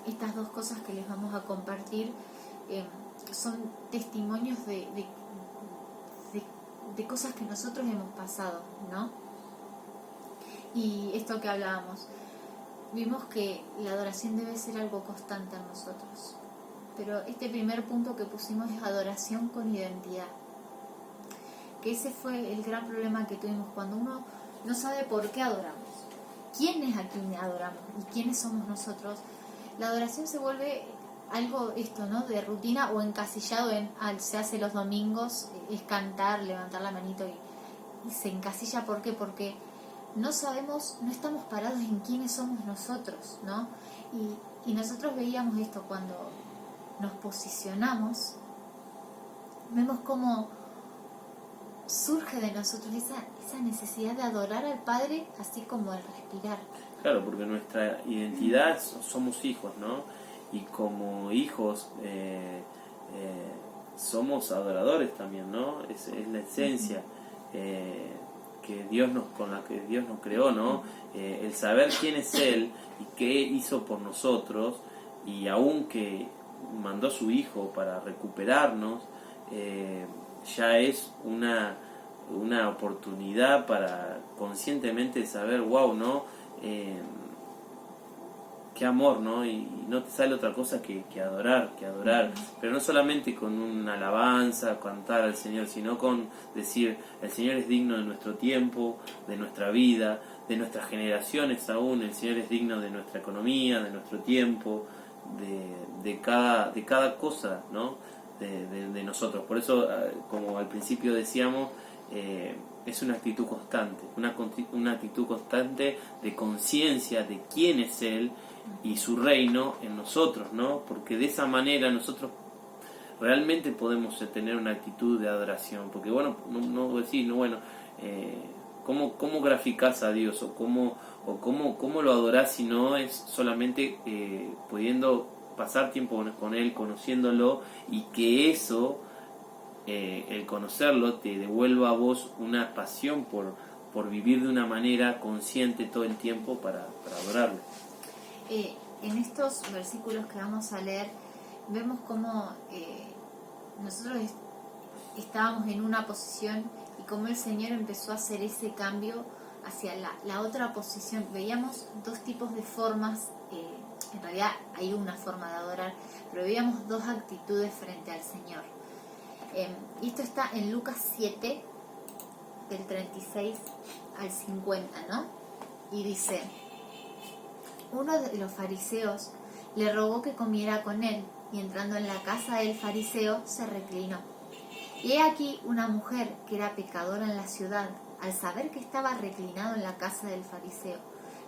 [SPEAKER 3] estas dos cosas que les vamos a compartir son testimonios de cosas que nosotros hemos pasado, ¿no? Y esto que hablábamos, vimos que la adoración debe ser algo constante en nosotros, pero este primer punto que pusimos es adoración con identidad, que ese fue el gran problema que tuvimos cuando uno no sabe por qué adoramos, quién es a quien adoramos y quiénes somos nosotros. La adoración se vuelve algo ¿no?, de rutina o encasillado en se hace los domingos, es cantar, levantar la manito y se encasilla. ¿Por qué? Porque no sabemos, no estamos parados en quiénes somos nosotros, ¿no? Y nosotros veíamos esto cuando nos posicionamos, vemos cómo surge de nosotros esa necesidad de adorar al Padre, así como el respirar.
[SPEAKER 2] Claro, porque nuestra identidad somos hijos, ¿no? Y como hijos somos adoradores también, ¿no? Es la esencia con la que Dios nos creó, ¿no? El saber quién es Él y qué hizo por nosotros, y aún que mandó a su Hijo para recuperarnos, ya es una oportunidad para conscientemente saber, wow, ¿no? Qué amor, ¿no? Y no te sale otra cosa que adorar, pero no solamente con una alabanza, cantar al Señor, sino con decir, el Señor es digno de nuestro tiempo, de nuestra vida, de nuestras generaciones aún, el Señor es digno de nuestra economía, de nuestro tiempo, de cada cosa, ¿no? De nosotros. Por eso, como al principio decíamos, es una actitud constante, una actitud constante de conciencia de quién es Él y su reino en nosotros, ¿no? Porque de esa manera nosotros realmente podemos tener una actitud de adoración, porque bueno, no decir, no, bueno, ¿cómo graficás a Dios o cómo lo adorás si no es solamente pudiendo pasar tiempo con Él, conociéndolo, y que eso, el conocerlo, te devuelva a vos una pasión por vivir de una manera consciente todo el tiempo para adorarlo.
[SPEAKER 3] En estos versículos que vamos a leer, vemos cómo nosotros estábamos en una posición y cómo el Señor empezó a hacer ese cambio hacia la otra posición. Veíamos dos tipos de formas, en realidad hay una forma de adorar, pero veíamos dos actitudes frente al Señor. Y esto está en Lucas 7, del 36 al 50, ¿no? Y dice: uno de los fariseos le rogó que comiera con él, y entrando en la casa del fariseo se reclinó. Y he aquí una mujer que era pecadora en la ciudad, al saber que estaba reclinado en la casa del fariseo,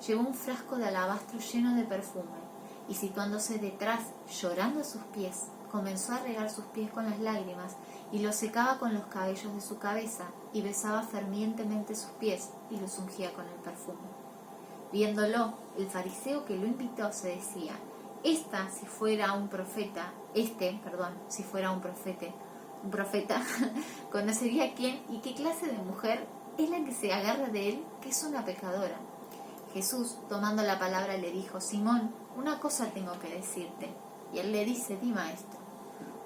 [SPEAKER 3] llevó un frasco de alabastro lleno de perfume, y situándose detrás, llorando a sus pies, comenzó a regar sus pies con las lágrimas, y los secaba con los cabellos de su cabeza, y besaba fervientemente sus pies, y los ungía con el perfume. Viéndolo, el fariseo que lo invitó se decía: si fuera un profeta, conocería quién y qué clase de mujer es la que se agarra de él, que es una pecadora. Jesús, tomando la palabra, le dijo: Simón, una cosa tengo que decirte. Y él le dice: di, maestro.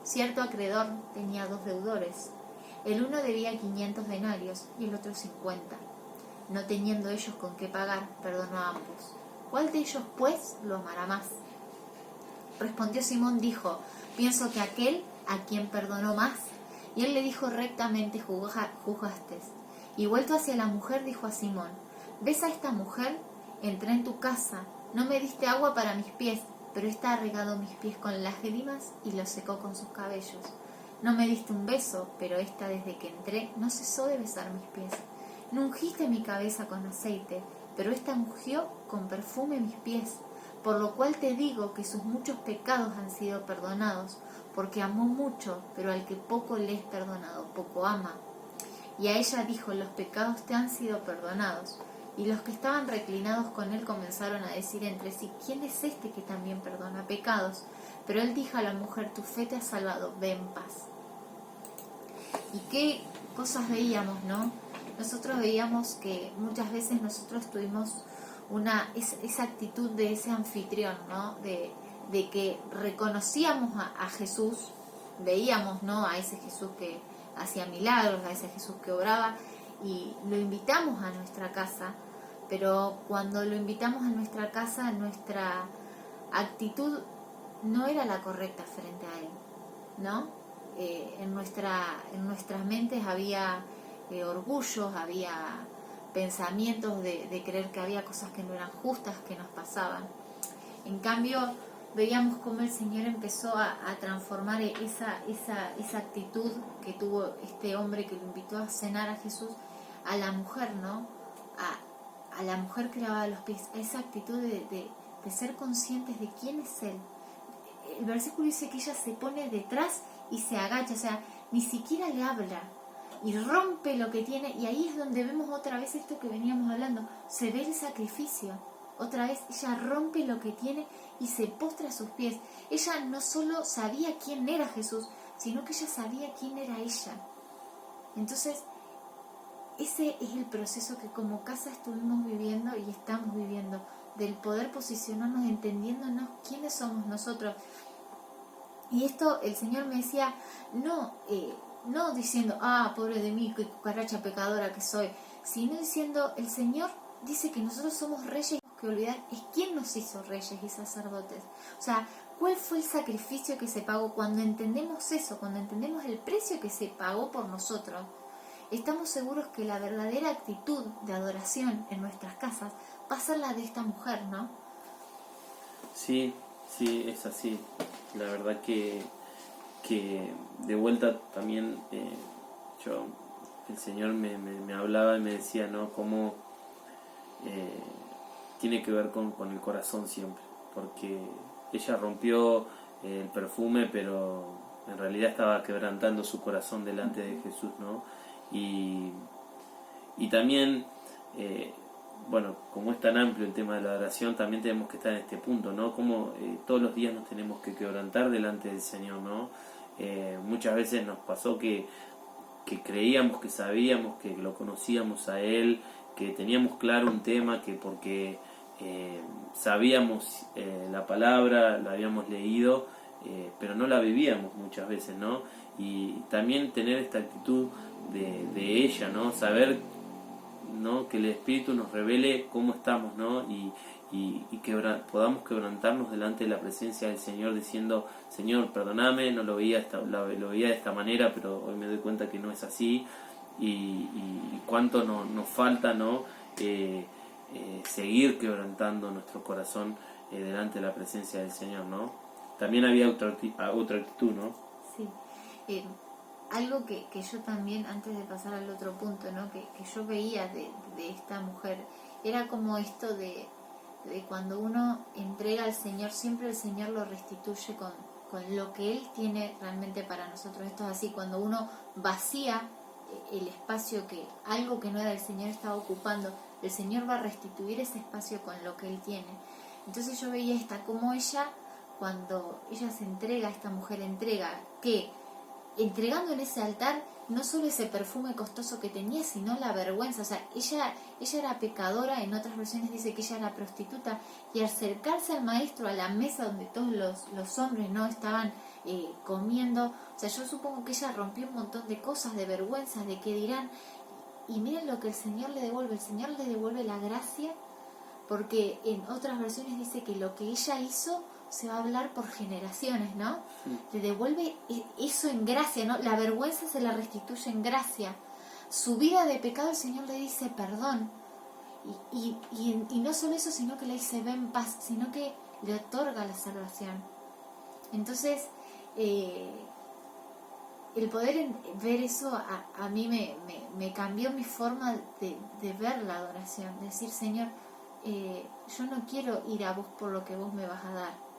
[SPEAKER 3] Cierto acreedor tenía 2 deudores. El uno debía 500 denarios y el otro 50. No teniendo ellos con qué pagar, perdonó a ambos. ¿Cuál de ellos, pues, lo amará más? Respondió Simón, dijo: pienso que aquel a quien perdonó más. Y él le dijo: rectamente juzgaste. Y vuelto hacia la mujer, dijo a Simón: ¿ves a esta mujer? Entré en tu casa, no me diste agua para mis pies, pero ésta ha regado mis pies con lágrimas y los secó con sus cabellos. No me diste un beso, pero ésta desde que entré no cesó de besar mis pies. No ungiste mi cabeza con aceite, pero ésta ungió con perfume mis pies. Por lo cual te digo que sus muchos pecados han sido perdonados, porque amó mucho, pero al que poco le es perdonado, poco ama. Y a ella dijo: los pecados te han sido perdonados. Y los que estaban reclinados con él comenzaron a decir entre sí: ¿quién es este que también perdona pecados? Pero él dijo a la mujer: tu fe te ha salvado, ve en paz. Y qué cosas veíamos, ¿no? nosotros veíamos que muchas veces nosotros tuvimos esa actitud de ese anfitrión, ¿no? De que reconocíamos a Jesús, veíamos, ¿no?, a ese Jesús que hacía milagros, a ese Jesús que obraba, y lo invitamos a nuestra casa, pero cuando lo invitamos a nuestra casa, nuestra actitud no era la correcta frente a Él, ¿no? En nuestras mentes había orgullos, había pensamientos de creer que había cosas que no eran justas que nos pasaban. En cambio, veíamos cómo el Señor empezó a transformar esa actitud que tuvo este hombre que lo invitó a cenar a Jesús, a la mujer, ¿no? A la mujer que lavaba los pies, a esa actitud de ser conscientes de quién es Él. El versículo dice que ella se pone detrás y se agacha, o sea, ni siquiera le habla, y rompe lo que tiene, y ahí es donde vemos otra vez esto que veníamos hablando, se ve el sacrificio. Otra vez ella rompe lo que tiene y se postra a sus pies. Ella no solo sabía quién era Jesús, sino que ella sabía quién era ella. Entonces, ese es el proceso que como casa estuvimos viviendo y estamos viviendo, del poder posicionarnos, entendiéndonos quiénes somos nosotros. Y esto el Señor me decía, no diciendo, pobre de mí, qué cucaracha pecadora que soy, sino diciendo, el Señor dice que nosotros somos reyes, que olvidar es quién nos hizo reyes y sacerdotes. O sea, ¿cuál fue el sacrificio que se pagó? Cuando entendemos eso, cuando entendemos el precio que se pagó por nosotros, estamos seguros que la verdadera actitud de adoración en nuestras casas va a ser la de esta mujer, ¿no?
[SPEAKER 2] Sí, es así. La verdad que de vuelta también el Señor me hablaba y me decía, ¿no?, cómo tiene que ver con el corazón siempre, porque ella rompió el perfume, pero en realidad estaba quebrantando su corazón delante de Jesús, ¿no? Y también, bueno, como es tan amplio el tema de la adoración, también tenemos que estar en este punto, ¿no? Como todos los días nos tenemos que quebrantar delante del Señor, ¿no? Muchas veces nos pasó que creíamos, que sabíamos, que lo conocíamos a Él, que teníamos claro un tema, que porque sabíamos la palabra, la habíamos leído, pero no la vivíamos muchas veces, ¿no? Y también tener esta actitud de ella, ¿no? Saber, ¿no?, que el Espíritu nos revele cómo estamos, ¿no? Y que podamos quebrantarnos delante de la presencia del Señor diciendo, Señor, perdóname, no lo veía lo veía de esta manera, pero hoy me doy cuenta que no es así, y cuánto nos falta, ¿no? Seguir quebrantando nuestro corazón delante de la presencia del Señor, ¿no? También había otra actitud, ¿no?
[SPEAKER 3] Sí. Algo que yo también, antes de pasar al otro punto, ¿no?, que yo veía de esta mujer, era como esto de cuando uno entrega al Señor, siempre el Señor lo restituye con lo que Él tiene realmente para nosotros. Esto es así, cuando uno vacía el espacio que algo que no era del Señor estaba ocupando, el Señor va a restituir ese espacio con lo que Él tiene. Entonces yo veía como ella, cuando ella se entrega, esta mujer entrega, que entregando en ese altar no solo ese perfume costoso que tenía, sino la vergüenza. O sea, ella era pecadora, en otras versiones dice que ella era prostituta, y al acercarse al maestro, a la mesa donde todos los hombres no estaban comiendo, o sea, yo supongo que ella rompió un montón de cosas, de vergüenza, de qué dirán, y miren lo que el Señor le devuelve la gracia, porque en otras versiones dice que lo que ella hizo se va a hablar por generaciones, ¿no? Sí. Le devuelve eso en gracia, ¿no? La vergüenza se la restituye en gracia. Su vida de pecado el Señor le dice perdón. Y no solo eso, sino que le dice ve en paz, sino que le otorga la salvación. Entonces, el poder ver eso a mí me cambió mi forma de ver la adoración. De decir, Señor, yo no quiero ir a vos por lo que vos me vas a dar,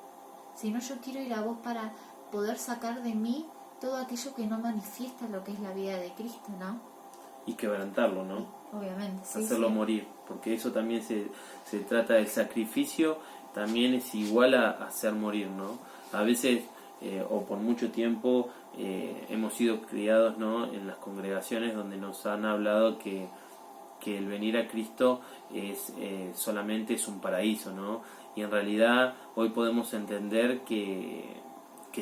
[SPEAKER 3] sino yo quiero ir a vos para poder sacar de mí todo aquello que no manifiesta lo que es la vida de Cristo, ¿no?
[SPEAKER 2] Y quebrantarlo, ¿no?
[SPEAKER 3] Obviamente, sí.
[SPEAKER 2] Hacerlo morir, porque eso también se trata del sacrificio, también es igual a hacer morir, ¿no? A veces, o por mucho tiempo, hemos sido criados, ¿no?, en las congregaciones donde nos han hablado que que el venir a Cristo es solamente es un paraíso, ¿no? Y en realidad hoy podemos entender que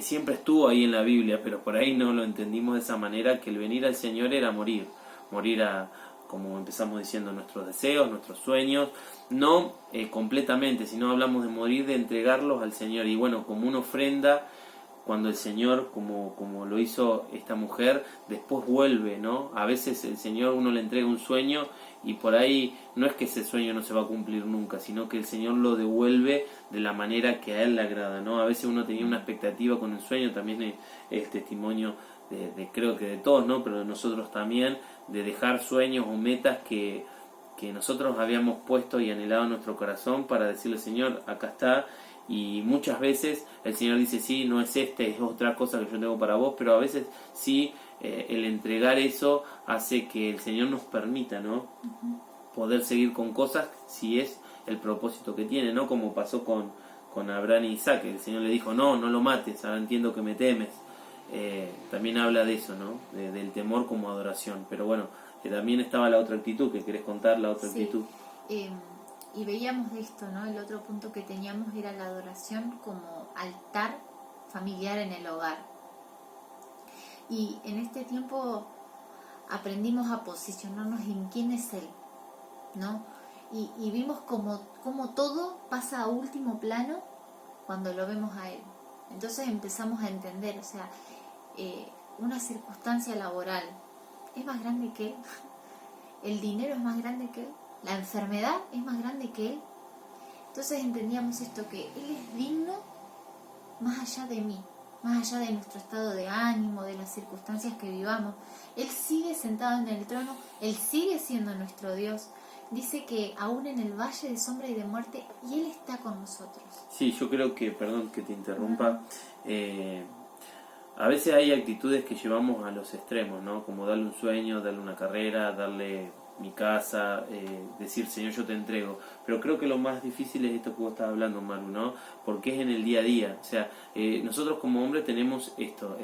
[SPEAKER 2] siempre estuvo ahí en la Biblia, pero por ahí no lo entendimos de esa manera, que el venir al Señor era morir a, como empezamos diciendo, nuestros deseos, nuestros sueños, no completamente, sino hablamos de morir, de entregarlos al Señor, y bueno, como una ofrenda, cuando el Señor, como lo hizo esta mujer, después vuelve, ¿no? A veces el Señor, uno le entrega un sueño y por ahí no es que ese sueño no se va a cumplir nunca, sino que el Señor lo devuelve de la manera que a Él le agrada, ¿no? A veces uno tenía una expectativa con el sueño, también es testimonio creo que de todos, ¿no? Pero de nosotros también, de dejar sueños o metas que nosotros habíamos puesto y anhelado en nuestro corazón para decirle, Señor, acá está. Y muchas veces el Señor dice, sí, no es es otra cosa que yo tengo para vos, pero a veces sí, el entregar eso hace que el Señor nos permita, ¿no? Poder seguir con cosas si es el propósito que tiene, ¿no? Como pasó con Abraham y Isaac, el Señor le dijo, no lo mates, ahora entiendo que me temes. También habla de eso, ¿no? Del temor como adoración. Pero bueno, también estaba la otra actitud, que querés contar la otra actitud.
[SPEAKER 3] Y veíamos de esto, ¿no? El otro punto que teníamos era la adoración como altar familiar en el hogar. Y en este tiempo aprendimos a posicionarnos en quién es Él, ¿no? Y vimos como todo pasa a último plano cuando lo vemos a Él. Entonces empezamos a entender, o sea, una circunstancia laboral es más grande que Él, el dinero es más grande que Él, la enfermedad es más grande que Él. Entonces entendíamos esto, que Él es digno más allá de mí, más allá de nuestro estado de ánimo, de las circunstancias que vivamos. Él sigue sentado en el trono, Él sigue siendo nuestro Dios. Dice que aún en el valle de sombra y de muerte, y Él está con nosotros.
[SPEAKER 2] Sí, yo creo que, perdón que te interrumpa, a veces hay actitudes que llevamos a los extremos, ¿no? Como darle un sueño, darle una carrera, darle mi casa, decir, Señor, yo te entrego. Pero creo que lo más difícil es esto que vos estás hablando, Manu, ¿no? Porque es en el día a día. O sea, nosotros como hombres tenemos esto,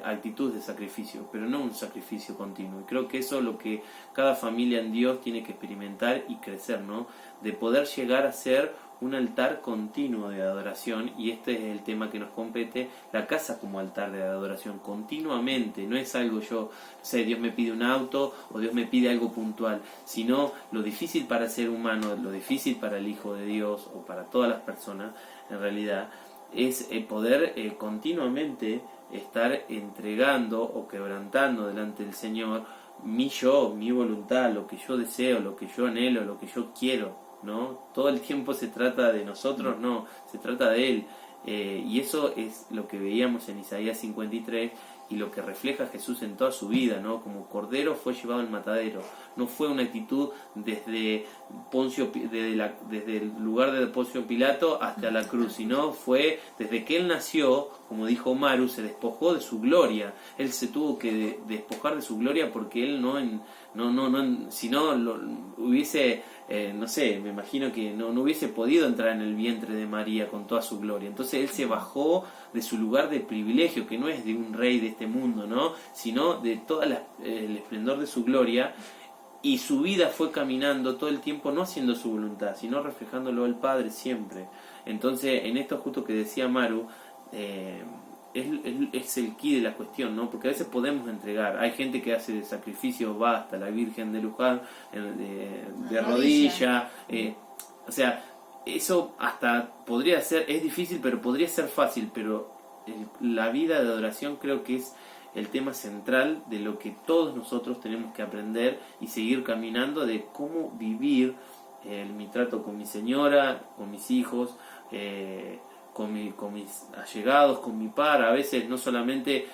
[SPEAKER 2] actitud de sacrificio, pero no un sacrificio continuo. Y creo que eso es lo que cada familia en Dios tiene que experimentar y crecer, ¿no? De poder llegar a ser un altar continuo de adoración, y este es el tema que nos compete, la casa como altar de adoración continuamente. No es algo yo sé, Dios me pide un auto o Dios me pide algo puntual, sino lo difícil para el ser humano, lo difícil para el Hijo de Dios o para todas las personas en realidad, es poder continuamente estar entregando o quebrantando delante del Señor mi voluntad, lo que yo deseo, lo que yo anhelo, lo que yo quiero, ¿no? Todo el tiempo se trata de nosotros, no, se trata de Él. Y eso es lo que veíamos en Isaías 53 y lo que refleja Jesús en toda su vida, ¿no? Como cordero fue llevado al matadero. No fue una actitud desde el lugar de Poncio Pilato hasta la cruz, sino fue desde que Él nació, como dijo Maru, se despojó de su gloria. Él se tuvo que despojar de su gloria porque Él si no hubiese, no sé, me imagino que no hubiese podido entrar en el vientre de María con toda su gloria. Entonces Él se bajó de su lugar de privilegio, que no es de un rey de este mundo, ¿no? Sino de todo el esplendor de su gloria, y su vida fue caminando todo el tiempo, no haciendo su voluntad, sino reflejándolo al Padre siempre. Entonces, en esto justo que decía Maru, es el quid de la cuestión, ¿no? Porque a veces podemos entregar. Hay gente que hace sacrificios, va hasta la Virgen de Luján de rodilla. O sea, eso hasta podría ser, es difícil, pero podría ser fácil. Pero la vida de adoración creo que es el tema central de lo que todos nosotros tenemos que aprender y seguir caminando, de cómo vivir mi trato con mi señora, con mis hijos, con mis allegados, con mi par. A veces no solamente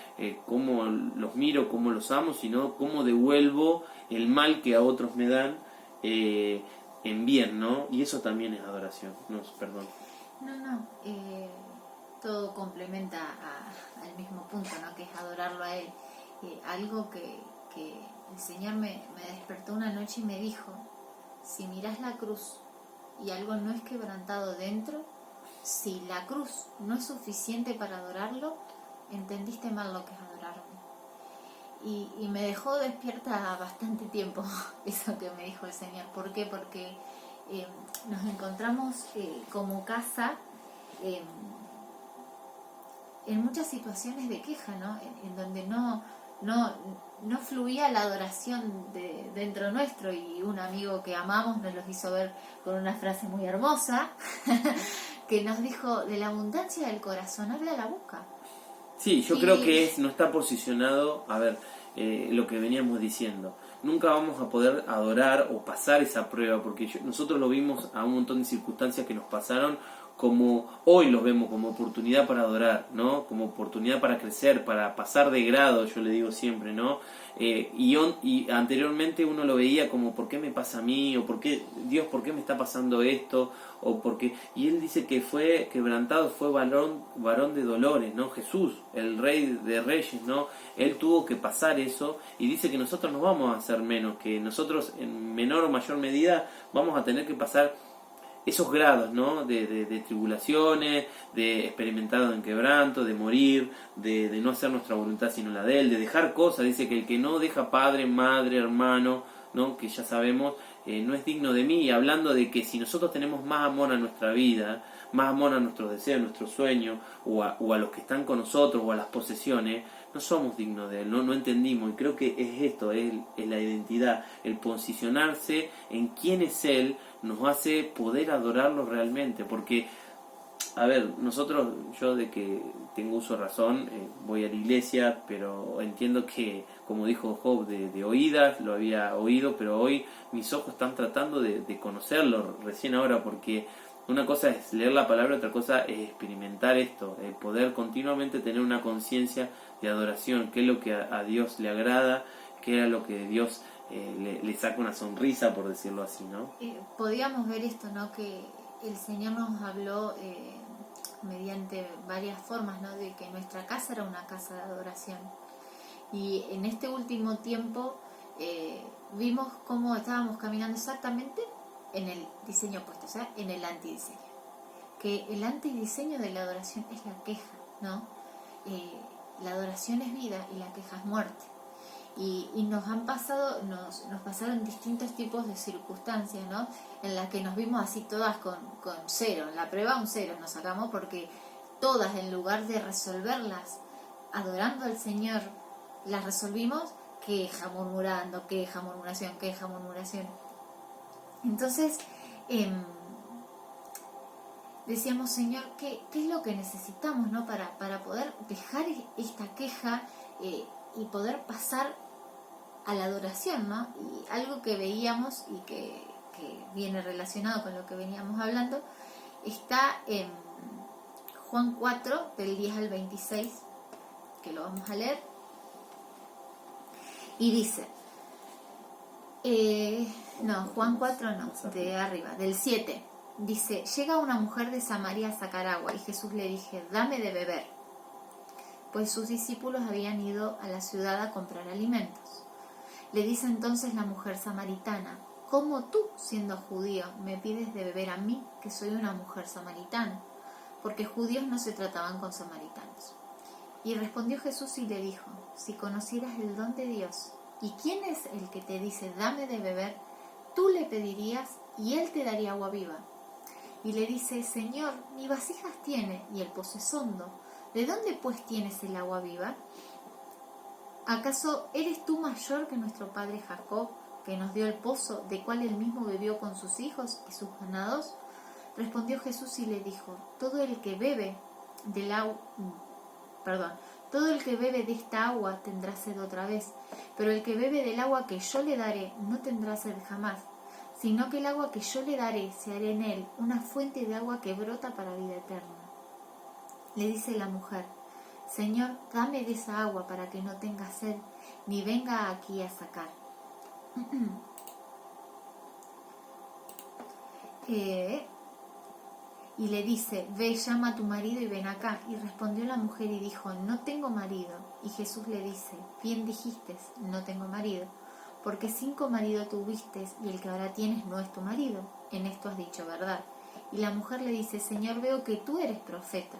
[SPEAKER 2] cómo los miro, cómo los amo, sino cómo devuelvo el mal que a otros me dan en bien, ¿no? Y eso también es adoración. No, perdón.
[SPEAKER 3] No, todo complementa al mismo punto, ¿no? Que es adorarlo a Él. Algo que el Señor me despertó una noche y me dijo: si mirás la cruz y algo no es quebrantado dentro, si la cruz no es suficiente para adorarlo, entendiste mal lo que es adorarme. y me dejó despierta bastante tiempo eso que me dijo el Señor. ¿Por qué? Porque nos encontramos como casa en muchas situaciones de queja, ¿no? En donde no fluía la adoración dentro nuestro, y un amigo que amamos nos los hizo ver con una frase muy hermosa que nos dijo: de la abundancia del corazón habla la boca.
[SPEAKER 2] Sí, yo creo que no está posicionado, a ver, lo que veníamos diciendo. Nunca vamos a poder adorar o pasar esa prueba, porque nosotros lo vimos a un montón de circunstancias que nos pasaron, como hoy los vemos como oportunidad para adorar, ¿no? Como oportunidad para crecer, para pasar de grado, yo le digo siempre, ¿no? Y anteriormente uno lo veía como: ¿por qué me pasa a mí? O ¿por qué, Dios, por qué me está pasando esto? O porque, y él dice que fue quebrantado, fue varón de dolores, ¿no? Jesús, el Rey de Reyes, ¿no? Él tuvo que pasar eso, y dice que nosotros no vamos a hacer menos, que nosotros en menor o mayor medida vamos a tener que pasar esos grados, ¿no? De tribulaciones, de experimentar en quebranto, de morir, de no hacer nuestra voluntad sino la de Él, de dejar cosas. Dice que el que no deja padre, madre, hermano, ¿no? Que ya sabemos, no es digno de mí. Y hablando de que si nosotros tenemos más amor a nuestra vida, más amor a nuestros deseos, a nuestros sueños, o a los que están con nosotros, o a las posesiones, no somos dignos de Él, no entendimos. Y creo que es esto, es la identidad, el posicionarse en quién es Él, nos hace poder adorarlo realmente. Porque, a ver, nosotros, yo de que tengo uso de razón, voy a la iglesia, pero entiendo que, como dijo Job, de oídas lo había oído, pero hoy mis ojos están tratando de conocerlo recién ahora, porque una cosa es leer la palabra, otra cosa es experimentar esto, el poder continuamente tener una conciencia de adoración, qué es lo que a Dios le agrada, qué es lo que Dios le saca una sonrisa, por decirlo así, ¿no?
[SPEAKER 3] Podíamos ver esto, ¿no? Que el Señor nos habló mediante varias formas, ¿no? De que nuestra casa era una casa de adoración. Y en este último tiempo vimos cómo estábamos caminando exactamente en el diseño opuesto, o sea, en el antidiseño. Que el antidiseño de la adoración es la queja, ¿no? La adoración es vida y la queja es muerte. Y nos pasaron distintos tipos de circunstancias, ¿no? En las que nos vimos así todas con cero. En la prueba un cero nos sacamos, porque todas, en lugar de resolverlas adorando al Señor, las resolvimos queja, murmurando, queja, murmuración, queja, murmuración. Entonces decíamos: Señor, ¿qué es lo que necesitamos, ¿no? para poder dejar esta queja y poder pasar a la adoración, ¿no? Y algo que veíamos y que viene relacionado con lo que veníamos hablando está en Juan 4, del 10 al 26, que lo vamos a leer, y dice, Juan 4 no, de arriba, del 7, dice: llega una mujer de Samaria a sacar agua, y Jesús le dijo: dame de beber, pues sus discípulos habían ido a la ciudad a comprar alimentos. Le dice entonces la mujer samaritana: ¿cómo tú, siendo judío, me pides de beber a mí, que soy una mujer samaritana? Porque judíos no se trataban con samaritanos. Y respondió Jesús y le dijo: si conocieras el don de Dios, y quién es el que te dice dame de beber, tú le pedirías y él te daría agua viva. Y le dice: Señor, ni vasijas tiene y el pozo es hondo. ¿De dónde pues tienes el agua viva? ¿Acaso eres tú mayor que nuestro padre Jacob, que nos dio el pozo, de cual él mismo bebió con sus hijos y sus ganados? Respondió Jesús y le dijo: todo el que bebe de esta agua tendrá sed otra vez, pero el que bebe del agua que yo le daré no tendrá sed jamás, sino que el agua que yo le daré se hará en él una fuente de agua que brota para vida eterna. Le dice la mujer: Señor, dame de esa agua para que no tenga sed, ni venga aquí a sacar. Y le dice: ve, llama a tu marido y ven acá. Y respondió la mujer y dijo: no tengo marido. Y Jesús le dice: bien dijiste, no tengo marido, porque 5 maridos tuviste y el que ahora tienes no es tu marido. En esto has dicho verdad. Y la mujer le dice: Señor, veo que tú eres profeta.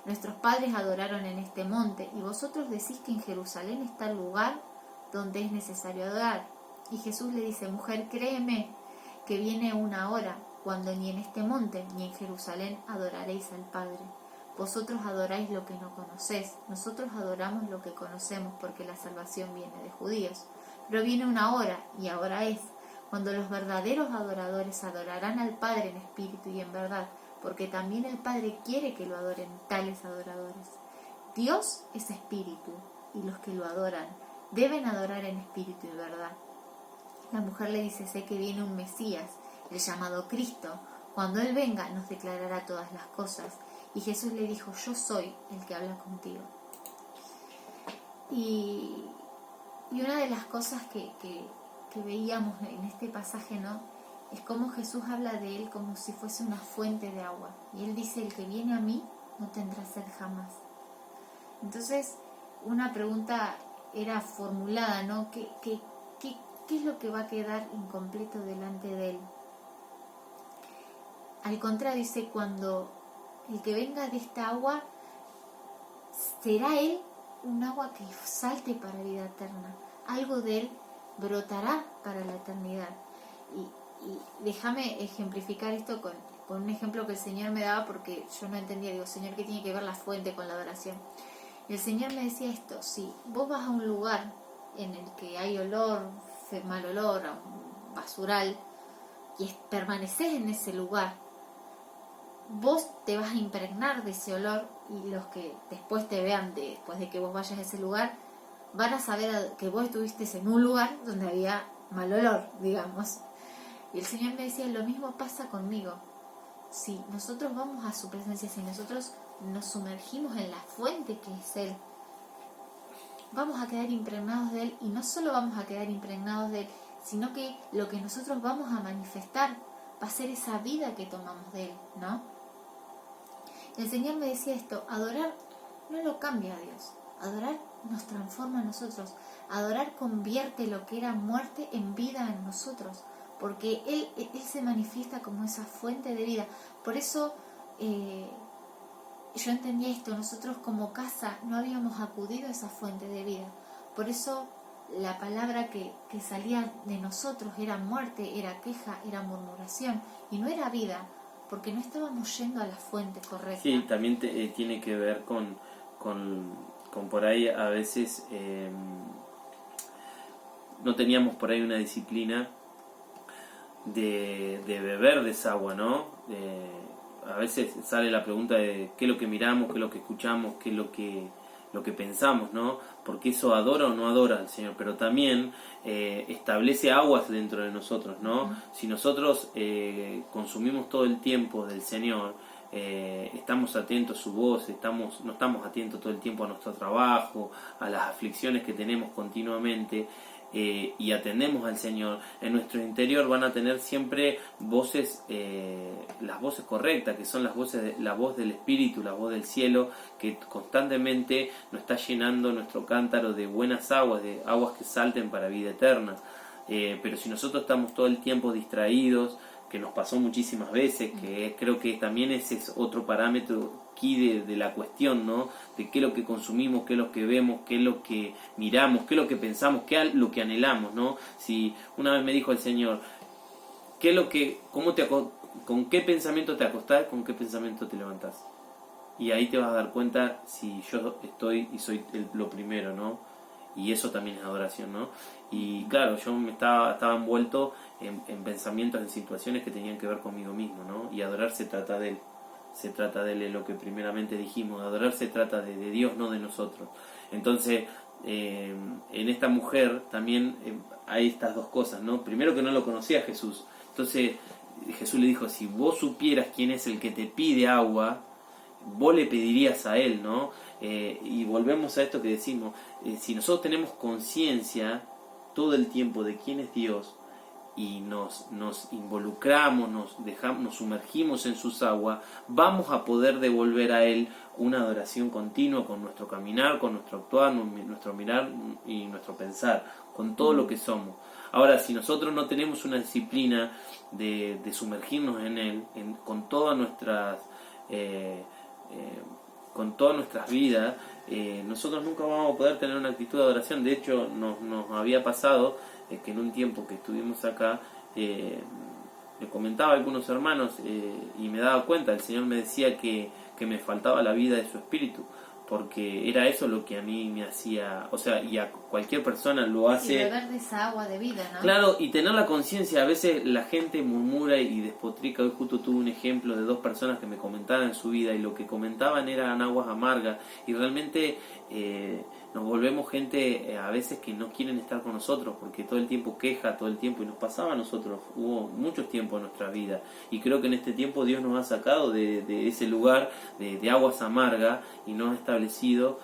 [SPEAKER 3] Nuestros padres adoraron en este monte, y vosotros decís que en Jerusalén está el lugar donde es necesario adorar. Y Jesús le dice: mujer, créeme que viene una hora cuando ni en este monte ni en Jerusalén adoraréis al Padre. Vosotros adoráis lo que no conocéis, nosotros adoramos lo que conocemos, porque la salvación viene de judíos. Pero viene una hora, y ahora es, cuando los verdaderos adoradores adorarán al Padre en espíritu y en verdad, porque también el Padre quiere que lo adoren tales adoradores. Dios es espíritu, y los que lo adoran deben adorar en espíritu y verdad. La mujer le dice: sé que viene un Mesías, el llamado Cristo. Cuando Él venga nos declarará todas las cosas. Y Jesús le dijo: yo soy el que habla contigo. Y una de las cosas que veíamos en este pasaje, ¿no?, es cómo Jesús habla de Él como si fuese una fuente de agua. Y Él dice: el que viene a mí no tendrá sed jamás. Entonces, una pregunta era formulada, ¿no? ¿Qué es lo que va a quedar incompleto delante de Él? Al contrario, dice: cuando el que venga de esta agua, será Él un agua que salte para vida eterna. Algo de Él brotará para la eternidad. Y déjame ejemplificar esto con un ejemplo que el Señor me daba, porque yo no entendía. Digo: Señor, ¿qué tiene que ver la fuente con la adoración? Y el Señor me decía esto: si vos vas a un lugar en el que hay olor, mal olor, a un basural, y permaneces en ese lugar, vos te vas a impregnar de ese olor, y los que después te vean, después de que vos vayas a ese lugar, van a saber que vos estuviste en un lugar donde había mal olor, digamos. Y el Señor me decía: lo mismo pasa conmigo. Si nosotros vamos a su presencia, si nosotros nos sumergimos en la fuente que es Él, vamos a quedar impregnados de Él. Y no solo vamos a quedar impregnados de Él, sino que lo que nosotros vamos a manifestar va a ser esa vida que tomamos de Él, ¿no? El Señor me decía esto: adorar no lo cambia a Dios, adorar nos transforma a nosotros, adorar convierte lo que era muerte en vida en nosotros, porque Él se manifiesta como esa fuente de vida. Por eso yo entendía esto: nosotros como casa no habíamos acudido a esa fuente de vida. Por eso la palabra que salía de nosotros era muerte, era queja, era murmuración, y no era vida, porque no estábamos yendo a la fuente correcta.
[SPEAKER 2] Sí, también tiene que ver con por ahí a veces no teníamos por ahí una disciplina de beber de esa agua, ¿no? A veces sale la pregunta de qué es lo que miramos, qué es lo que escuchamos, qué es lo que pensamos, ¿no? Porque eso adora o no adora al Señor, pero también establece aguas dentro de nosotros, ¿no? Uh-huh. Si nosotros consumimos todo el tiempo del Señor, estamos atentos a su voz, no estamos atentos todo el tiempo a nuestro trabajo, a las aflicciones que tenemos continuamente, y atendemos al Señor, en nuestro interior van a tener siempre voces, las voces correctas, que son la voz del Espíritu, la voz del cielo, que constantemente nos está llenando nuestro cántaro de buenas aguas, de aguas que salten para vida eterna. Pero si nosotros estamos todo el tiempo distraídos, que nos pasó muchísimas veces, que creo que también ese es otro parámetro aquí de la cuestión, ¿no? De qué es lo que consumimos, qué es lo que vemos, qué es lo que miramos, qué es lo que pensamos, qué es lo que anhelamos, ¿no? Si una vez me dijo el Señor: ¿con qué pensamiento te acostás, con qué pensamiento te levantás? Y ahí te vas a dar cuenta si yo estoy y soy lo primero, ¿no? Y eso también es adoración, ¿no? Y claro, yo estaba envuelto en pensamientos, en situaciones que tenían que ver conmigo mismo, ¿no? Y adorar se trata de Él. Se trata de Él, es lo que primeramente dijimos. Adorar se trata de Dios, no de nosotros. Entonces, en esta mujer también hay estas dos cosas, ¿no? Primero, que no lo conocía Jesús. Entonces, Jesús le dijo: si vos supieras quién es el que te pide agua, vos le pedirías a Él, ¿no? Y volvemos a esto que decimos: si nosotros tenemos conciencia todo el tiempo de quién es Dios, y nos involucramos, nos sumergimos en sus aguas, vamos a poder devolver a Él una adoración continua con nuestro caminar, con nuestro actuar, nuestro mirar y nuestro pensar, con todo lo que somos. Ahora, si nosotros no tenemos una disciplina de sumergirnos en Él, con todas nuestras con todas nuestras vidas, nosotros nunca vamos a poder tener una actitud de adoración. De hecho, nos había pasado que en un tiempo que estuvimos acá, le comentaba a algunos hermanos y me daba cuenta, el Señor me decía que me faltaba la vida de su espíritu, porque era eso lo que a mí me hacía, o sea, y a cualquier persona lo hace.
[SPEAKER 3] Y beber de esa agua de vida, ¿no?
[SPEAKER 2] Claro, y tener la conciencia. A veces la gente murmura y despotrica. Hoy justo tuve un ejemplo de 2 personas que me comentaban su vida y lo que comentaban eran aguas amargas, y realmente nos volvemos gente a veces que no quieren estar con nosotros porque todo el tiempo queja, todo el tiempo, y nos pasaba a nosotros. Hubo muchos tiempos en nuestra vida y creo que en este tiempo Dios nos ha sacado de ese lugar de aguas amargas y nos ha establecido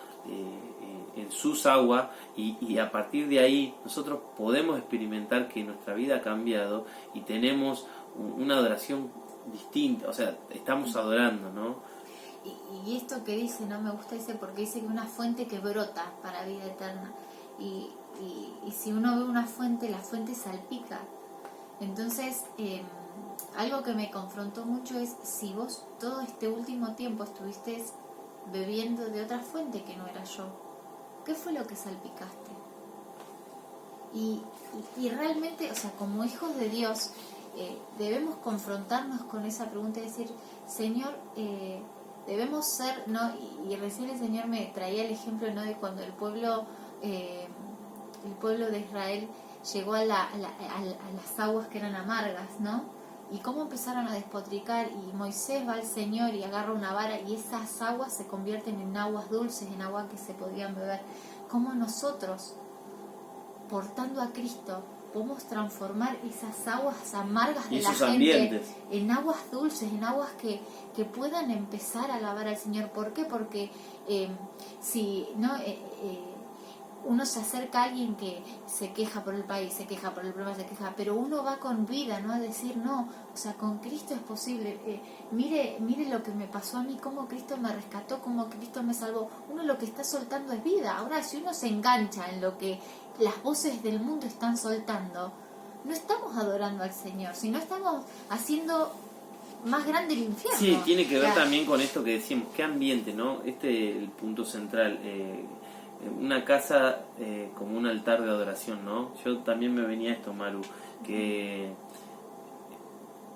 [SPEAKER 2] en sus aguas, y a partir de ahí nosotros podemos experimentar que nuestra vida ha cambiado y tenemos una adoración distinta, o sea, estamos adorando, ¿no?
[SPEAKER 3] Y esto que dice, no me gusta, dice, porque dice que una fuente que brota para vida eterna, y si uno ve una fuente, la fuente salpica. Entonces, algo que me confrontó mucho es, si vos todo este último tiempo estuviste bebiendo de otra fuente que no era yo, ¿qué fue lo que salpicaste? Y realmente, o sea, como hijos de Dios, debemos confrontarnos con esa pregunta y decir, Señor, debemos ser, ¿no? Y recién el Señor me traía el ejemplo, ¿no?, de cuando el pueblo de Israel llegó a las aguas que eran amargas, ¿no? Y cómo empezaron a despotricar, y Moisés va al Señor y agarra una vara y esas aguas se convierten en aguas dulces, en agua que se podían beber. Cómo nosotros, portando a Cristo, podemos transformar esas aguas amargas de la gente
[SPEAKER 2] ambientes
[SPEAKER 3] en aguas dulces, en aguas que puedan empezar a alabar al Señor. ¿Por qué? Porque si no uno se acerca a alguien que se queja por el país, se queja por el problema, se queja, pero uno va con vida, ¿no?, a decir, no, o sea, con Cristo es posible, mire lo que me pasó a mí, cómo Cristo me rescató, cómo Cristo me salvó. Uno lo que está soltando es vida. Ahora, si uno se engancha en lo que las voces del mundo están soltando, no estamos adorando al Señor, sino estamos haciendo más grande el infierno.
[SPEAKER 2] Sí, tiene que ver también con esto que decimos, qué ambiente, ¿no? Este es el punto central. Una casa como un altar de adoración, ¿no? Yo también me venía esto, Maru, que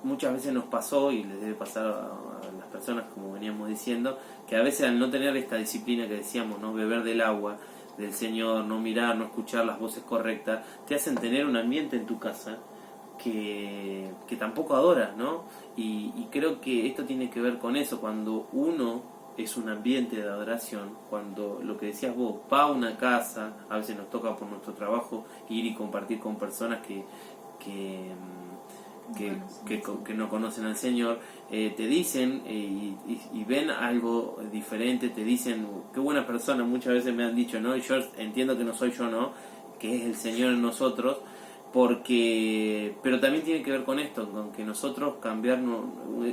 [SPEAKER 2] muchas veces nos pasó, y les debe pasar a las personas, como veníamos diciendo, que a veces al no tener esta disciplina que decíamos, ¿no?, beber del agua del Señor, no mirar, no escuchar las voces correctas, te hacen tener un ambiente en tu casa que tampoco adoras, ¿no? Y creo que esto tiene que ver con eso, cuando uno es un ambiente de adoración, cuando lo que decías vos, va a una casa, a veces nos toca por nuestro trabajo ir y compartir con personas que no conocen al Señor, te dicen y ven algo diferente, te dicen, qué buena persona. Muchas veces me han dicho, ¿no? Y yo entiendo que no soy yo, ¿no?, que es el Señor en nosotros, pero también tiene que ver con esto, con que nosotros cambiarnos,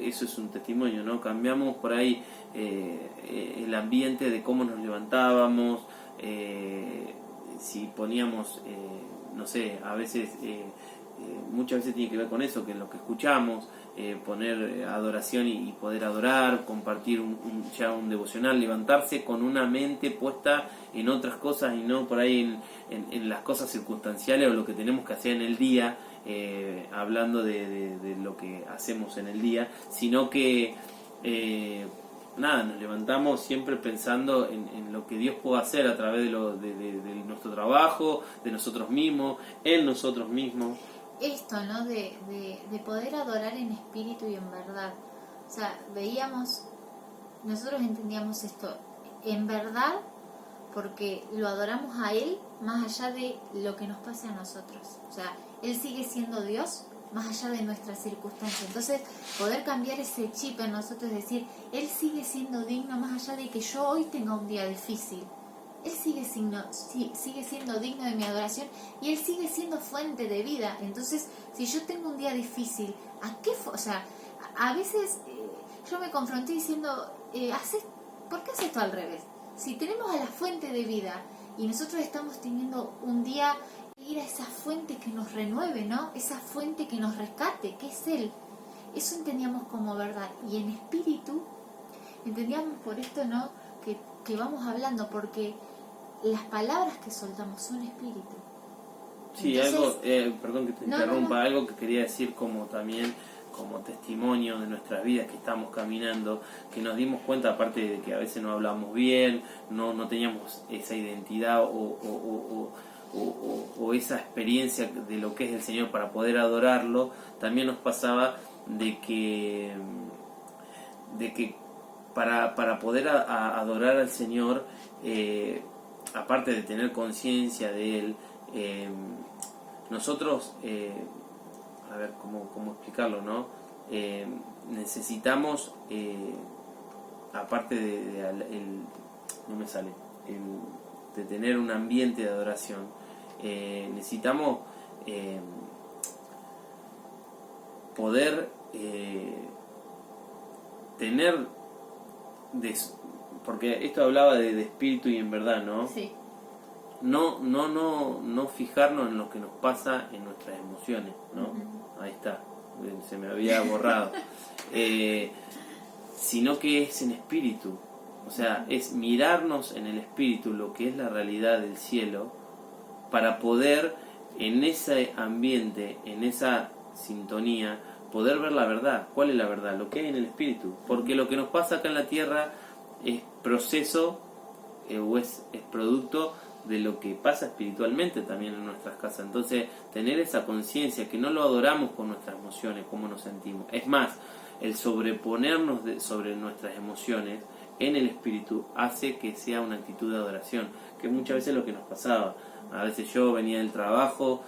[SPEAKER 2] eso es un testimonio, ¿no? Cambiamos por ahí el ambiente de cómo nos levantábamos, si poníamos, no sé, a veces, muchas veces tiene que ver con eso, que en lo que escuchamos, poner adoración y poder adorar, compartir ya un devocional, levantarse con una mente puesta en otras cosas y no por ahí en las cosas circunstanciales o lo que tenemos que hacer en el día, hablando de lo que hacemos en el día, sino que nos levantamos siempre pensando en lo que Dios puede hacer a través de nuestro trabajo, de nosotros mismos, en nosotros mismos.
[SPEAKER 3] Esto, ¿no?, de poder adorar en espíritu y en verdad. O sea, nosotros entendíamos esto en verdad, porque lo adoramos a Él más allá de lo que nos pase a nosotros. O sea, Él sigue siendo Dios más allá de nuestras circunstancias. Entonces, poder cambiar ese chip en nosotros, decir, Él sigue siendo digno más allá de que yo hoy tenga un día difícil. Él sigue siendo digno de mi adoración, y Él sigue siendo fuente de vida. Entonces, si yo tengo un día difícil, o sea, a veces yo me confronté diciendo, ¿por qué haces esto al revés? Si tenemos a la fuente de vida y nosotros estamos teniendo un día, ir a esa fuente que nos renueve, ¿no? Esa fuente que nos rescate, que es Él. Eso entendíamos como verdad. Y en espíritu entendíamos por esto, ¿no?, que vamos hablando, porque las palabras que soltamos son espíritu.
[SPEAKER 2] Sí,
[SPEAKER 3] Entonces,
[SPEAKER 2] perdón que te
[SPEAKER 3] no,
[SPEAKER 2] interrumpa,
[SPEAKER 3] no.
[SPEAKER 2] algo que quería decir como también como testimonio de nuestras vidas que estamos caminando, que nos dimos cuenta, aparte de que a veces no hablábamos bien, no teníamos esa identidad o esa experiencia de lo que es el Señor para poder adorarlo, también nos pasaba de que para poder adorar al Señor, aparte de tener conciencia de Él, nosotros, a ver cómo explicarlo, ¿no? Necesitamos, aparte no me sale, de tener un ambiente de adoración, necesitamos poder tener, porque esto hablaba de espíritu y en verdad, ¿no?
[SPEAKER 3] Sí.
[SPEAKER 2] No fijarnos en lo que nos pasa en nuestras emociones, ¿no?
[SPEAKER 3] Uh-huh.
[SPEAKER 2] Ahí está, se me había borrado. Sino que es en espíritu, o sea, es mirarnos en el espíritu, lo que es la realidad del cielo, para poder en ese ambiente, en esa sintonía, poder ver la verdad. ¿Cuál es la verdad? Lo que hay en el espíritu. Porque lo que nos pasa acá en la tierra es proceso o es producto de lo que pasa espiritualmente también en nuestras casas. Entonces, tener esa conciencia que no lo adoramos con nuestras emociones, cómo nos sentimos. Es más, el sobreponernos sobre nuestras emociones en el espíritu hace que sea una actitud de adoración, que muchas veces es lo que nos pasaba. A veces yo venía del trabajo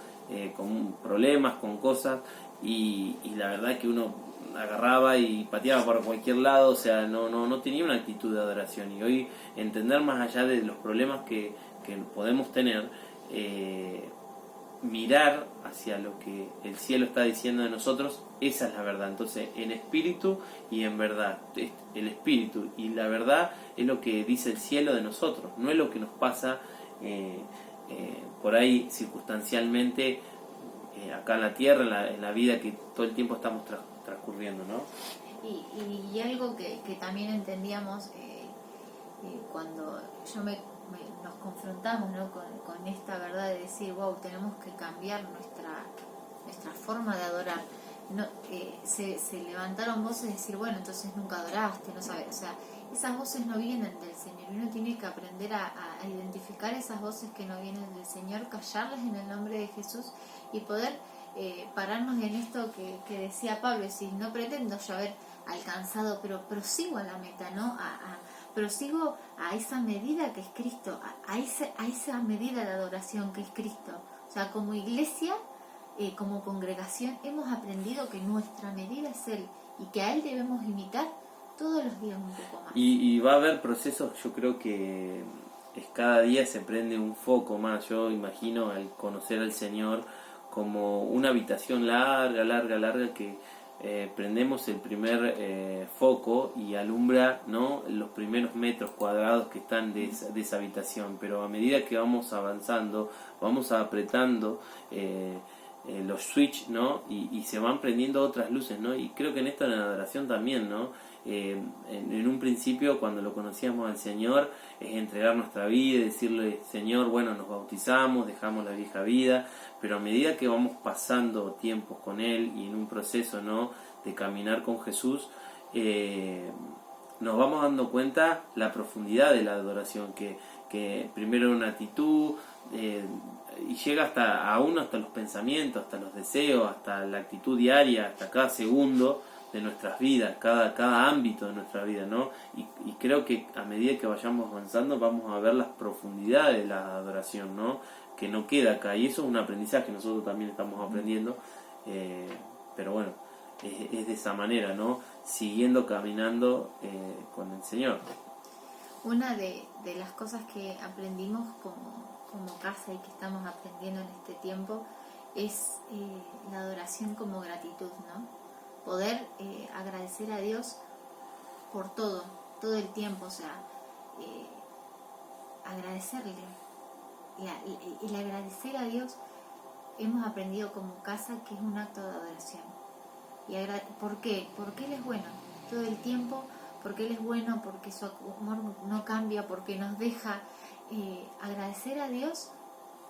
[SPEAKER 2] con problemas, con cosas, y la verdad que uno agarraba y pateaba por cualquier lado, o sea, no tenía una actitud de adoración. Y hoy entender más allá de los problemas que podemos tener, mirar hacia lo que el cielo está diciendo de nosotros, esa es la verdad. Entonces, en espíritu y en verdad, el espíritu y la verdad es lo que dice el cielo de nosotros, no es lo que nos pasa por ahí circunstancialmente acá en la tierra, en la vida que todo el tiempo estamos transcurriendo, ¿no?
[SPEAKER 3] Y algo que también entendíamos cuando nos confrontamos, ¿no? con esta verdad de decir, wow, tenemos que cambiar nuestra forma de adorar. No, se levantaron voces de decir, bueno, entonces nunca adoraste, no sabes, o sea, esas voces no vienen del Señor. Uno tiene que aprender a identificar esas voces que no vienen del Señor, callarlas en el nombre de Jesús y poder pararnos en esto que decía Pablo, es decir, no pretendo yo haber alcanzado, pero prosigo a la meta, ¿no? Prosigo a esa medida que es Cristo, a esa medida de adoración que es Cristo. O sea, como iglesia, como congregación, hemos aprendido que nuestra medida es Él y que a Él debemos imitar todos los días un poco más.
[SPEAKER 2] Y va a haber procesos, yo creo que cada día se prende un foco más. Yo imagino al conocer al Señor como una habitación larga que prendemos el primer foco y alumbra, ¿no?, los primeros metros cuadrados que están de esa habitación, pero a medida que vamos avanzando, vamos apretando los switch, ¿no? Y se van prendiendo otras luces, ¿no? Y creo que en esto en la adoración también, ¿no? En un principio, cuando lo conocíamos al Señor, es entregar nuestra vida, decirle, Señor, bueno, nos bautizamos, dejamos la vieja vida, pero a medida que vamos pasando tiempos con Él y en un proceso, ¿no?, de caminar con Jesús, nos vamos dando cuenta la profundidad de la adoración, que primero una actitud, y llega hasta los pensamientos, hasta los deseos, hasta la actitud diaria, hasta cada segundo de nuestras vidas, cada ámbito de nuestra vida, ¿no? Y creo que a medida que vayamos avanzando vamos a ver las profundidades de la adoración, ¿no?, que no queda acá, y eso es un aprendizaje que nosotros también estamos aprendiendo, pero bueno, es de esa manera, ¿no?, siguiendo caminando con el Señor.
[SPEAKER 3] Una de las cosas que aprendimos como casa y que estamos aprendiendo en este tiempo es la adoración como gratitud, ¿no? Poder agradecer a Dios por todo el tiempo, o sea, agradecerle. Y el agradecer a Dios hemos aprendido como casa que es un acto de adoración. ¿Por qué? Porque Él es bueno todo el tiempo, porque Él es bueno, porque su amor no cambia, porque nos deja. Agradecer a Dios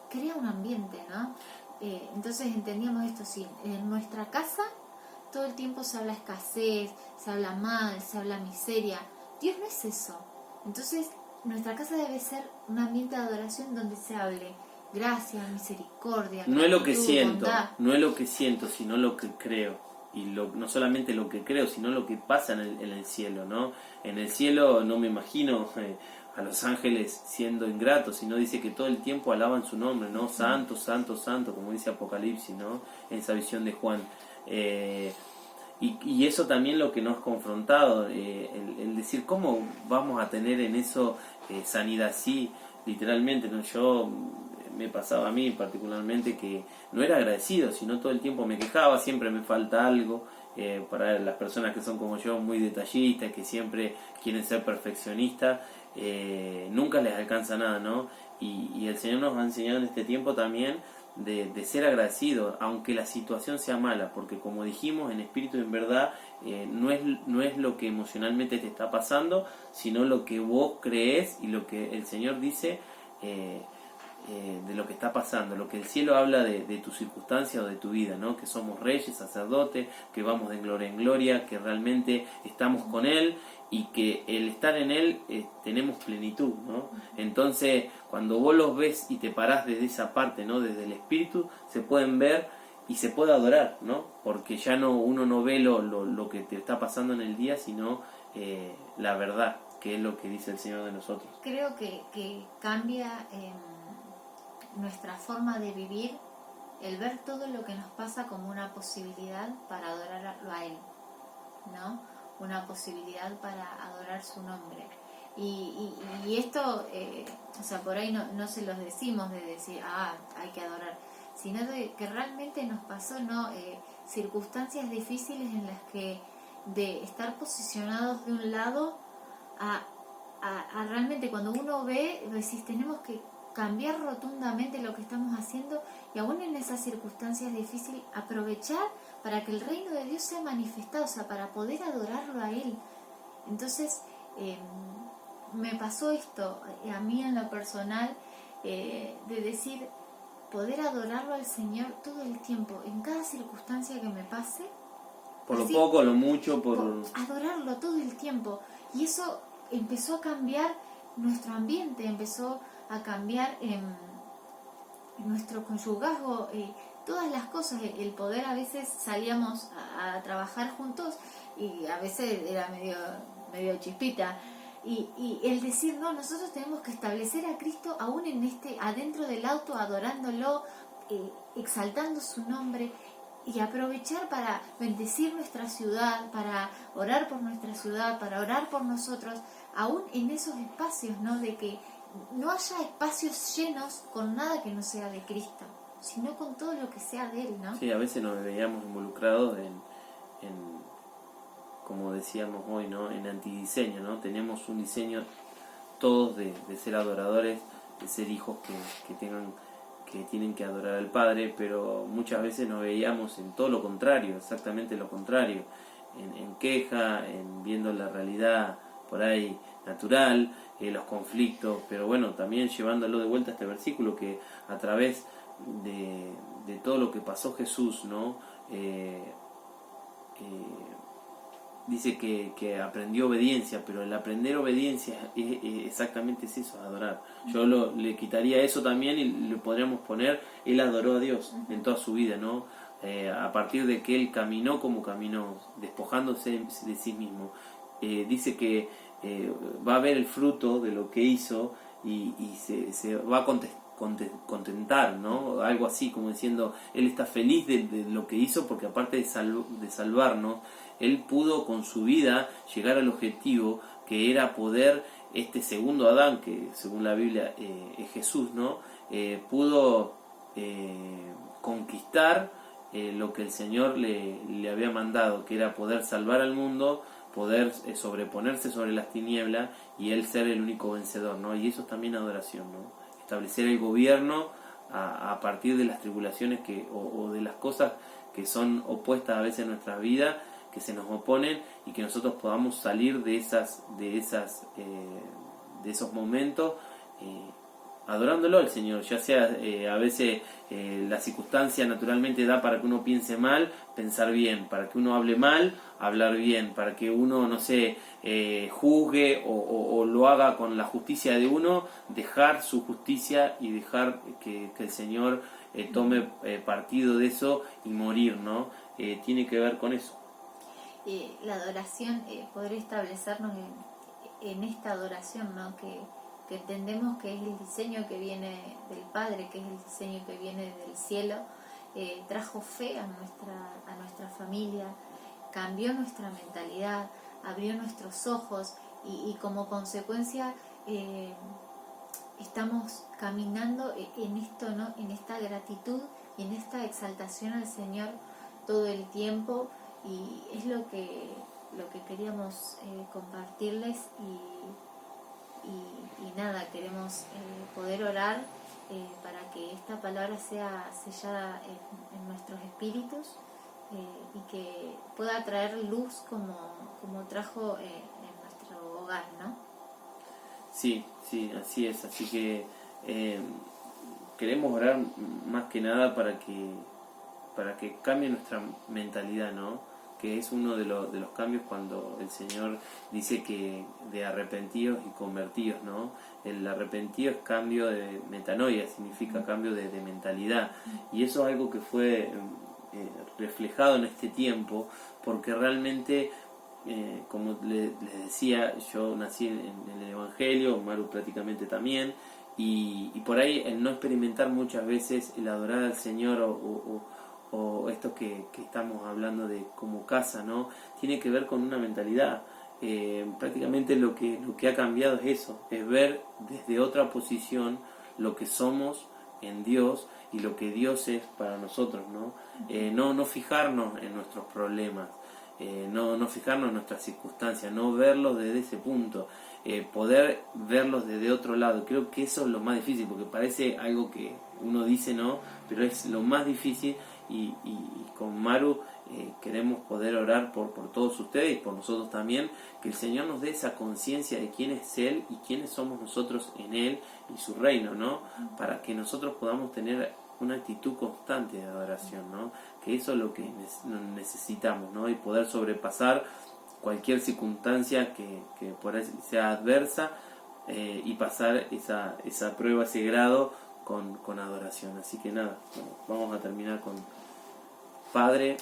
[SPEAKER 3] crea un ambiente, ¿no? Entonces entendíamos esto, sí, en nuestra casa todo el tiempo se habla escasez, se habla mal, se habla miseria. Dios no es eso. Entonces nuestra casa debe ser un ambiente de adoración donde se hable gracia, misericordia,
[SPEAKER 2] No es lo que
[SPEAKER 3] gratitud,
[SPEAKER 2] siento,
[SPEAKER 3] bondad.
[SPEAKER 2] no es lo que siento, sino lo que creo. Y no solamente lo que creo, sino lo que pasa en el cielo, ¿no? En el cielo no me imagino a los ángeles siendo ingratos, sino dice que todo el tiempo alaban su nombre, ¿no? Santo, santo, santo, como dice Apocalipsis, ¿no? En esa visión de Juan. Y eso también lo que nos ha confrontado, el decir cómo vamos a tener en eso sanidad así, literalmente, ¿no? Yo me pasaba a mí particularmente que no era agradecido, sino todo el tiempo me quejaba, siempre me falta algo. Para las personas que son como yo, muy detallistas, que siempre quieren ser perfeccionistas, nunca les alcanza nada, ¿no? Y el Señor nos ha enseñado en este tiempo también de ser agradecido, aunque la situación sea mala, porque como dijimos, en espíritu y en verdad, no es lo que emocionalmente te está pasando, sino lo que vos crees y lo que el Señor dice de lo que está pasando, lo que el cielo habla de tu circunstancia o de tu vida, ¿no? Que somos reyes, sacerdotes, que vamos de gloria en gloria, que realmente estamos con Él y que el estar en Él tenemos plenitud, ¿no? Entonces, cuando vos los ves y te parás desde esa parte, ¿no? Desde el espíritu, se pueden ver y se puede adorar, ¿no? Porque ya uno no ve lo que te está pasando en el día, sino la verdad, que es lo que dice el Señor de nosotros.
[SPEAKER 3] Creo que cambia nuestra forma de vivir el ver todo lo que nos pasa como una posibilidad para adorarlo a Él, ¿no? Una posibilidad para adorar su nombre. Y esto, o sea, por ahí no se los decimos de decir, hay que adorar, sino de que realmente nos pasó, ¿no? Circunstancias difíciles en las que de estar posicionados de un lado a realmente cuando uno ve, decís, tenemos que cambiar rotundamente lo que estamos haciendo y aún en esas circunstancias difíciles aprovechar para que el reino de Dios sea manifestado, o sea, para poder adorarlo a Él. Entonces me pasó esto a mí en lo personal, de decir, poder adorarlo al Señor todo el tiempo, en cada circunstancia que me pase,
[SPEAKER 2] por lo
[SPEAKER 3] así,
[SPEAKER 2] poco, lo mucho, por
[SPEAKER 3] adorarlo todo el tiempo. Y eso empezó a cambiar nuestro ambiente, empezó a cambiar nuestro conyugazgo, todas las cosas, el poder. A veces salíamos a trabajar juntos y a veces era medio chispita, y el decir, no, nosotros tenemos que establecer a Cristo aún adentro del auto, adorándolo, exaltando su nombre, y aprovechar para bendecir nuestra ciudad, para orar por nuestra ciudad, para orar por nosotros, aún en esos espacios, ¿no? De que no haya espacios llenos con nada que no sea de Cristo, sino con todo lo que sea de Él, ¿no?
[SPEAKER 2] Sí, a veces nos veíamos involucrados en como decíamos hoy, ¿no? En antidiseño, ¿no? Tenemos un diseño todos de ser adoradores, de ser hijos que tienen que adorar al Padre, pero muchas veces nos veíamos en todo lo contrario, exactamente lo contrario, en queja, en viendo la realidad por ahí natural, los conflictos, pero bueno, también llevándolo de vuelta a este versículo, que a través de todo lo que pasó Jesús, ¿no? Dice que aprendió obediencia, pero el aprender obediencia exactamente es eso, adorar. Yo le quitaría eso también y le podríamos poner, él adoró a Dios en toda su vida, ¿no? A partir de que él caminó como caminó, despojándose de sí mismo. Dice que va a ver el fruto de lo que hizo y se va a contentar, ¿no? Algo así como diciendo, él está feliz de lo que hizo, porque aparte de salvarnos, él pudo con su vida llegar al objetivo, que era poder, este segundo Adán, que según la Biblia es Jesús, ¿no? Pudo conquistar lo que el Señor le había mandado, que era poder salvar al mundo, poder sobreponerse sobre las tinieblas y él ser el único vencedor, ¿no? Y eso es también adoración, ¿no? Establecer el gobierno a partir de las tribulaciones o de las cosas que son opuestas a veces en nuestra vida, se nos oponen, y que nosotros podamos salir de esos momentos adorándolo al Señor, ya sea a veces la circunstancia naturalmente da para que uno piense mal, pensar bien, para que uno hable mal, hablar bien, para que uno, no sé, juzgue o lo haga con la justicia de uno, dejar su justicia y dejar que el Señor tome partido de eso y morir, ¿no? Tiene que ver con eso.
[SPEAKER 3] La adoración, poder establecernos en esta adoración, ¿no? Que entendemos que es el diseño que viene del Padre, que es el diseño que viene del cielo, trajo fe a nuestra familia, cambió nuestra mentalidad, abrió nuestros ojos y como consecuencia estamos caminando en esto, ¿no? En esta gratitud y en esta exaltación al Señor todo el tiempo, y es lo que queríamos compartirles, y nada, queremos poder orar para que esta palabra sea sellada en nuestros espíritus, y que pueda traer luz como trajo en nuestro hogar, ¿no?
[SPEAKER 2] Sí, así es. Así que queremos orar más que nada para que cambie nuestra mentalidad, ¿no? Que es uno de los cambios cuando el Señor dice que de arrepentidos y convertidos, ¿no? El arrepentido es cambio de metanoia, significa cambio de mentalidad, y eso es algo que fue reflejado en este tiempo, porque realmente como les decía, yo nací en el Evangelio, Maru prácticamente también, y por ahí el no experimentar muchas veces el adorar al Señor o esto que estamos hablando de como casa, ¿no? Tiene que ver con una mentalidad. Prácticamente lo que ha cambiado es eso, es ver desde otra posición lo que somos en Dios y lo que Dios es para nosotros, ¿no? No fijarnos en nuestros problemas, no fijarnos en nuestras circunstancias, no verlos desde ese punto, poder verlos desde otro lado. Creo que eso es lo más difícil, porque parece algo que uno dice, no, pero es lo más difícil, y con Maru queremos poder orar por todos ustedes y por nosotros también, que el Señor nos dé esa conciencia de quién es Él y quiénes somos nosotros en Él y su reino, ¿no? Para que nosotros podamos tener una actitud constante de adoración, ¿no? Que eso es lo que necesitamos, ¿no? Y poder sobrepasar cualquier circunstancia que por ahí sea adversa, y pasar esa prueba, ese grado con adoración. Así que nada, bueno, vamos a terminar con: Padre,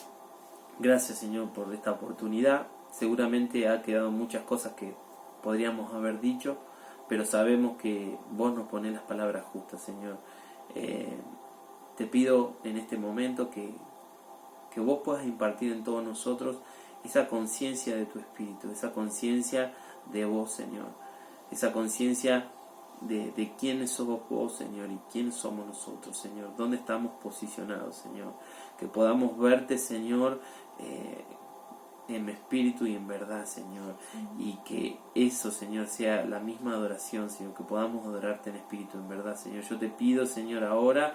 [SPEAKER 2] gracias Señor por esta oportunidad. Seguramente ha quedado muchas cosas que podríamos haber dicho, pero sabemos que vos nos ponés las palabras justas, Señor. Te pido en este momento que vos puedas impartir en todos nosotros esa conciencia de tu Espíritu, esa conciencia de vos, Señor, esa conciencia de quiénes sos vos, Señor, y quiénes somos nosotros, Señor, dónde estamos posicionados, Señor, que podamos verte, Señor, en espíritu y en verdad, Señor, y que eso, Señor, sea la misma adoración, Señor, que podamos adorarte en espíritu y en verdad, Señor. Yo te pido, Señor, ahora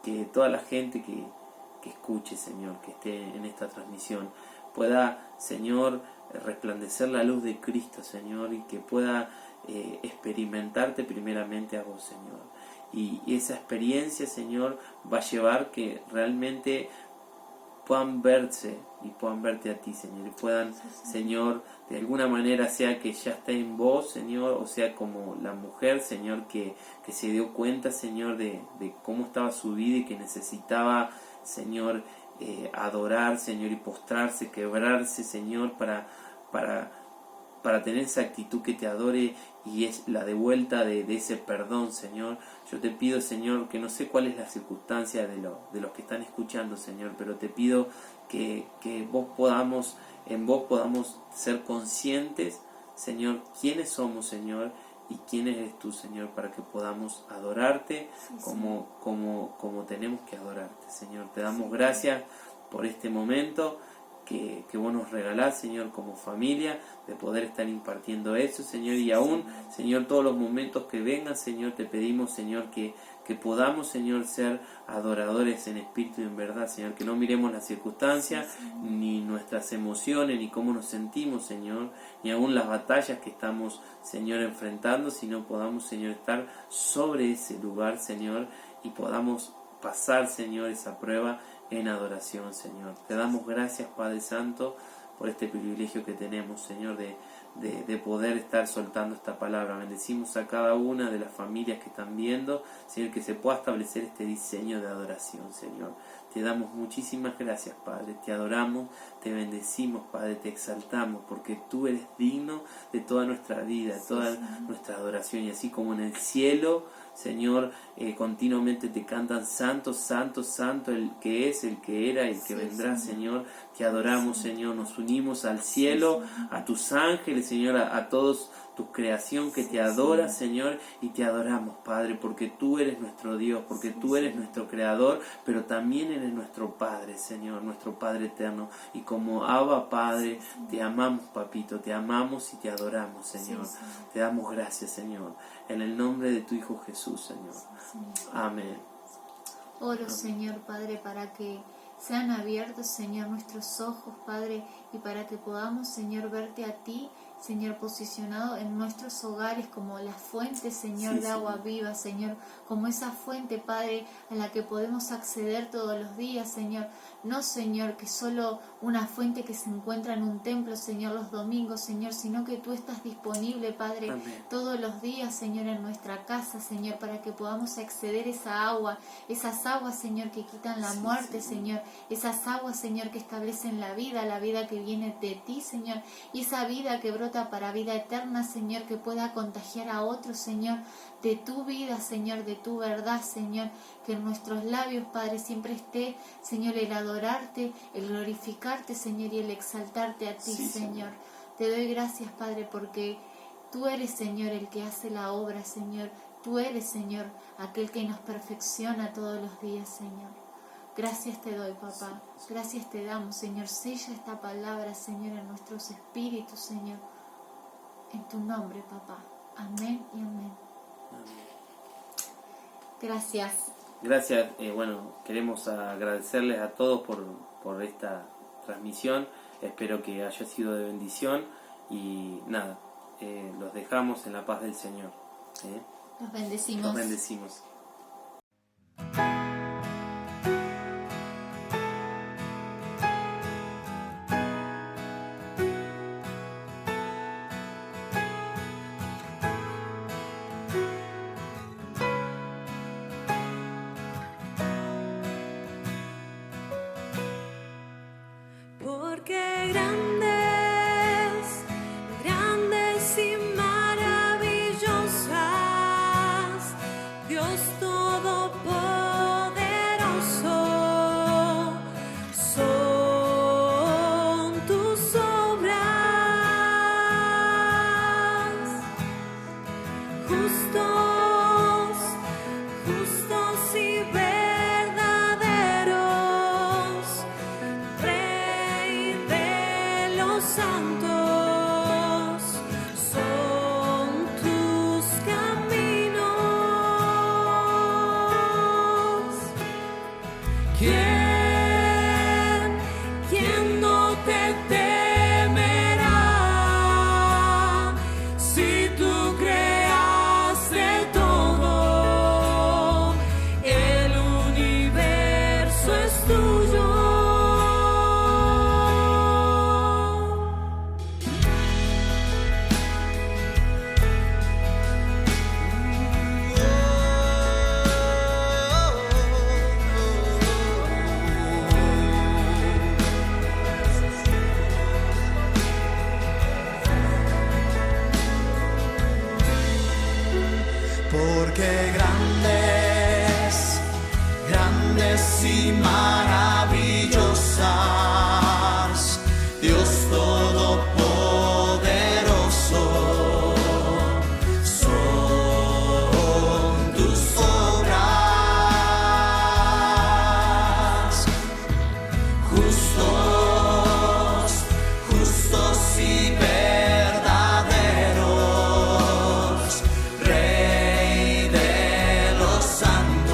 [SPEAKER 2] que toda la gente que escuche, Señor, que esté en esta transmisión, pueda, Señor, resplandecer la luz de Cristo, Señor, y que pueda experimentarte primeramente a vos, Señor. Y esa experiencia, Señor, va a llevar que realmente puedan verse y puedan verte a ti, Señor, y puedan, Señor, de alguna manera, sea que ya esté en vos, Señor, o sea como la mujer, Señor, que se dio cuenta, Señor, de cómo estaba su vida y que necesitaba, Señor, adorar, Señor, y postrarse, quebrarse, Señor, para tener esa actitud que te adore, y es la de vuelta de ese perdón, Señor. Yo te pido, Señor, que no sé cuál es la circunstancia de los que están escuchando, Señor, pero te pido que en vos podamos ser conscientes, Señor, quiénes somos, Señor, y quién eres tú, Señor, para que podamos adorarte como tenemos que adorarte, Señor. Te damos gracias por este momento que vos nos regalás, Señor, como familia, de poder estar impartiendo eso, Señor, y aún, Señor, todos los momentos que vengan, Señor, te pedimos, Señor, que que podamos, Señor, ser adoradores en espíritu y en verdad, Señor, que no miremos las circunstancias, ni nuestras emociones, ni cómo nos sentimos, Señor, ni aún las batallas que estamos, Señor, enfrentando, sino podamos, Señor, estar sobre ese lugar, Señor, y podamos pasar, Señor, esa prueba en adoración, Señor. Te damos gracias, Padre Santo, por este privilegio que tenemos, Señor, de poder estar soltando esta palabra. Bendecimos a cada una de las familias que están viendo, Señor, que se pueda establecer este diseño de adoración, Señor. Te damos muchísimas gracias, Padre. Te adoramos, te bendecimos, Padre, te exaltamos, porque tú eres digno de toda nuestra vida, toda nuestra adoración. Y así como en el cielo, Señor, continuamente te cantan santo, santo, santo, el que es, el que era, el que vendrá, Señor. Te adoramos, Señor, nos unimos al cielo, a tus ángeles, Señor, a todos tu creación que te adora, Señor, y te adoramos, Padre, porque tú eres nuestro Dios, porque tú eres nuestro Creador, pero también eres nuestro Padre, Señor, nuestro Padre eterno. Y como Abba, Padre, te amamos, Papito, te amamos y te adoramos, Señor. Te damos gracias, Señor, en el nombre de tu Hijo Jesús, Señor. Amén.
[SPEAKER 3] Oro, Señor, Padre, para que sean abiertos, Señor, nuestros ojos, Padre, y para que podamos, Señor, verte a ti, Señor, posicionado en nuestros hogares como la fuente, Señor, de agua viva, Señor, como esa fuente, Padre, a la que podemos acceder todos los días, Señor. No, Señor, que solo una fuente que se encuentra en un templo, Señor, los domingos, Señor, sino que tú estás disponible, Padre, todos los días, Señor, en nuestra casa, Señor, para que podamos acceder a esa agua, esas aguas, Señor, que quitan la muerte, Señor, esas aguas, Señor, que establecen la vida que viene de ti, Señor, y esa vida que brota para vida eterna, Señor, que pueda contagiar a otros, Señor, de tu vida, Señor, de tu verdad, Señor, que en nuestros labios, Padre, siempre esté, Señor, el adorarte, el glorificarte, Señor, y el exaltarte a ti, Señor. Te doy gracias, Padre, porque tú eres, Señor, el que hace la obra, Señor. Tú eres, Señor, aquel que nos perfecciona todos los días, Señor. Gracias te doy, papá. Gracias te damos, Señor. Sella esta palabra, Señor, en nuestros espíritus, Señor. En tu nombre, papá. Amén y amén. Gracias.
[SPEAKER 2] Gracias. Bueno, queremos agradecerles a todos por esta transmisión. Espero que haya sido de bendición. Y nada, los dejamos en la paz del Señor.
[SPEAKER 3] Los bendecimos.
[SPEAKER 2] Los bendecimos.
[SPEAKER 1] Porque grandes, grandes y maravillosas, Dios Todopoderoso, son tus obras. Justos, justos y verdaderos, Rey de los santos, son tus caminos. ¿Quién no te temerá si tú creaste todo? El universo es tuyo.
[SPEAKER 4] Porque grandes, grandes y maravillosas, Dios Todopoderoso, son tus obras. Justos, justos y verdaderos, Rey de los santos,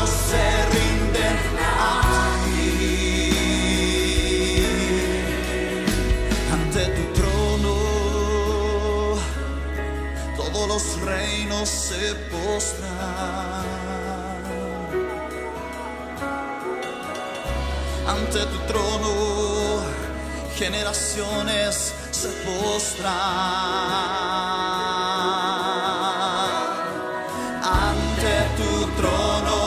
[SPEAKER 4] se rinden a ti. Ante tu trono todos los reinos se postran. Ante tu trono generaciones se postran. Ante tu trono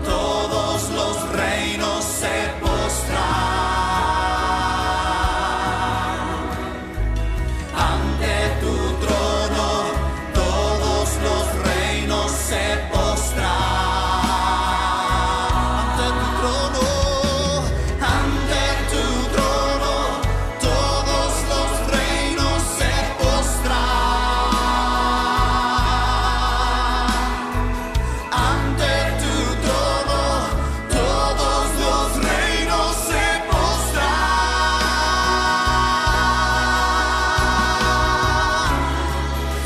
[SPEAKER 4] todos los reinos se postran. Ante tu trono todos los reinos se postran. Ante tu trono, ante tu trono todos los reinos se postran. Ante tu trono todos los reinos se postran.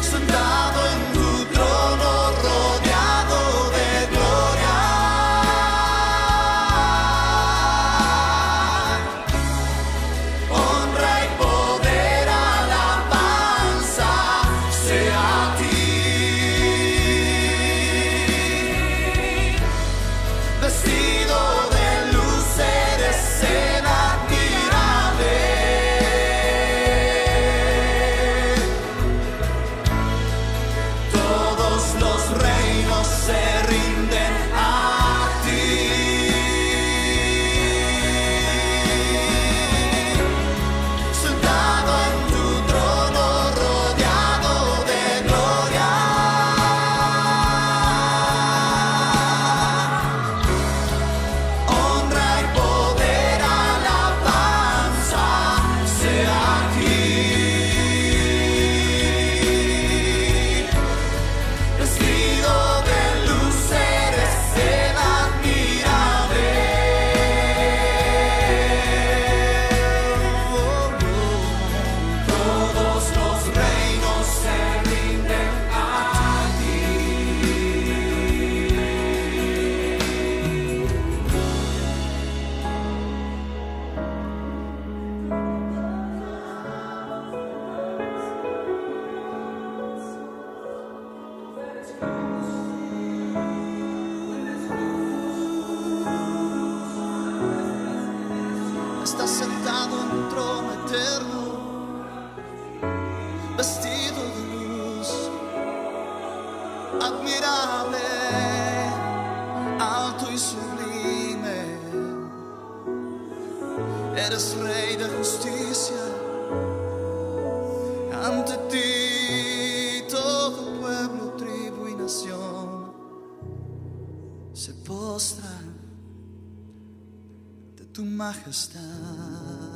[SPEAKER 4] Sentado en tu trono rodeado de gloria. Honra y poder, alabanza sea a ti. Vestido de luz eres el admirable. Todos los reinos se rinden a ti. Sentado en tu trono rodeado de gloria. Honra y poder, alabanza sea a ti. Vestido de luz eres el admirable. Todos los reinos se rinden a ti. Estás sentado en un trono eterno, vestido de luz, admirable, alto y sublime. Eres rey de justicia. Ante ti todo pueblo, tribu y nación se postra de tu majestad.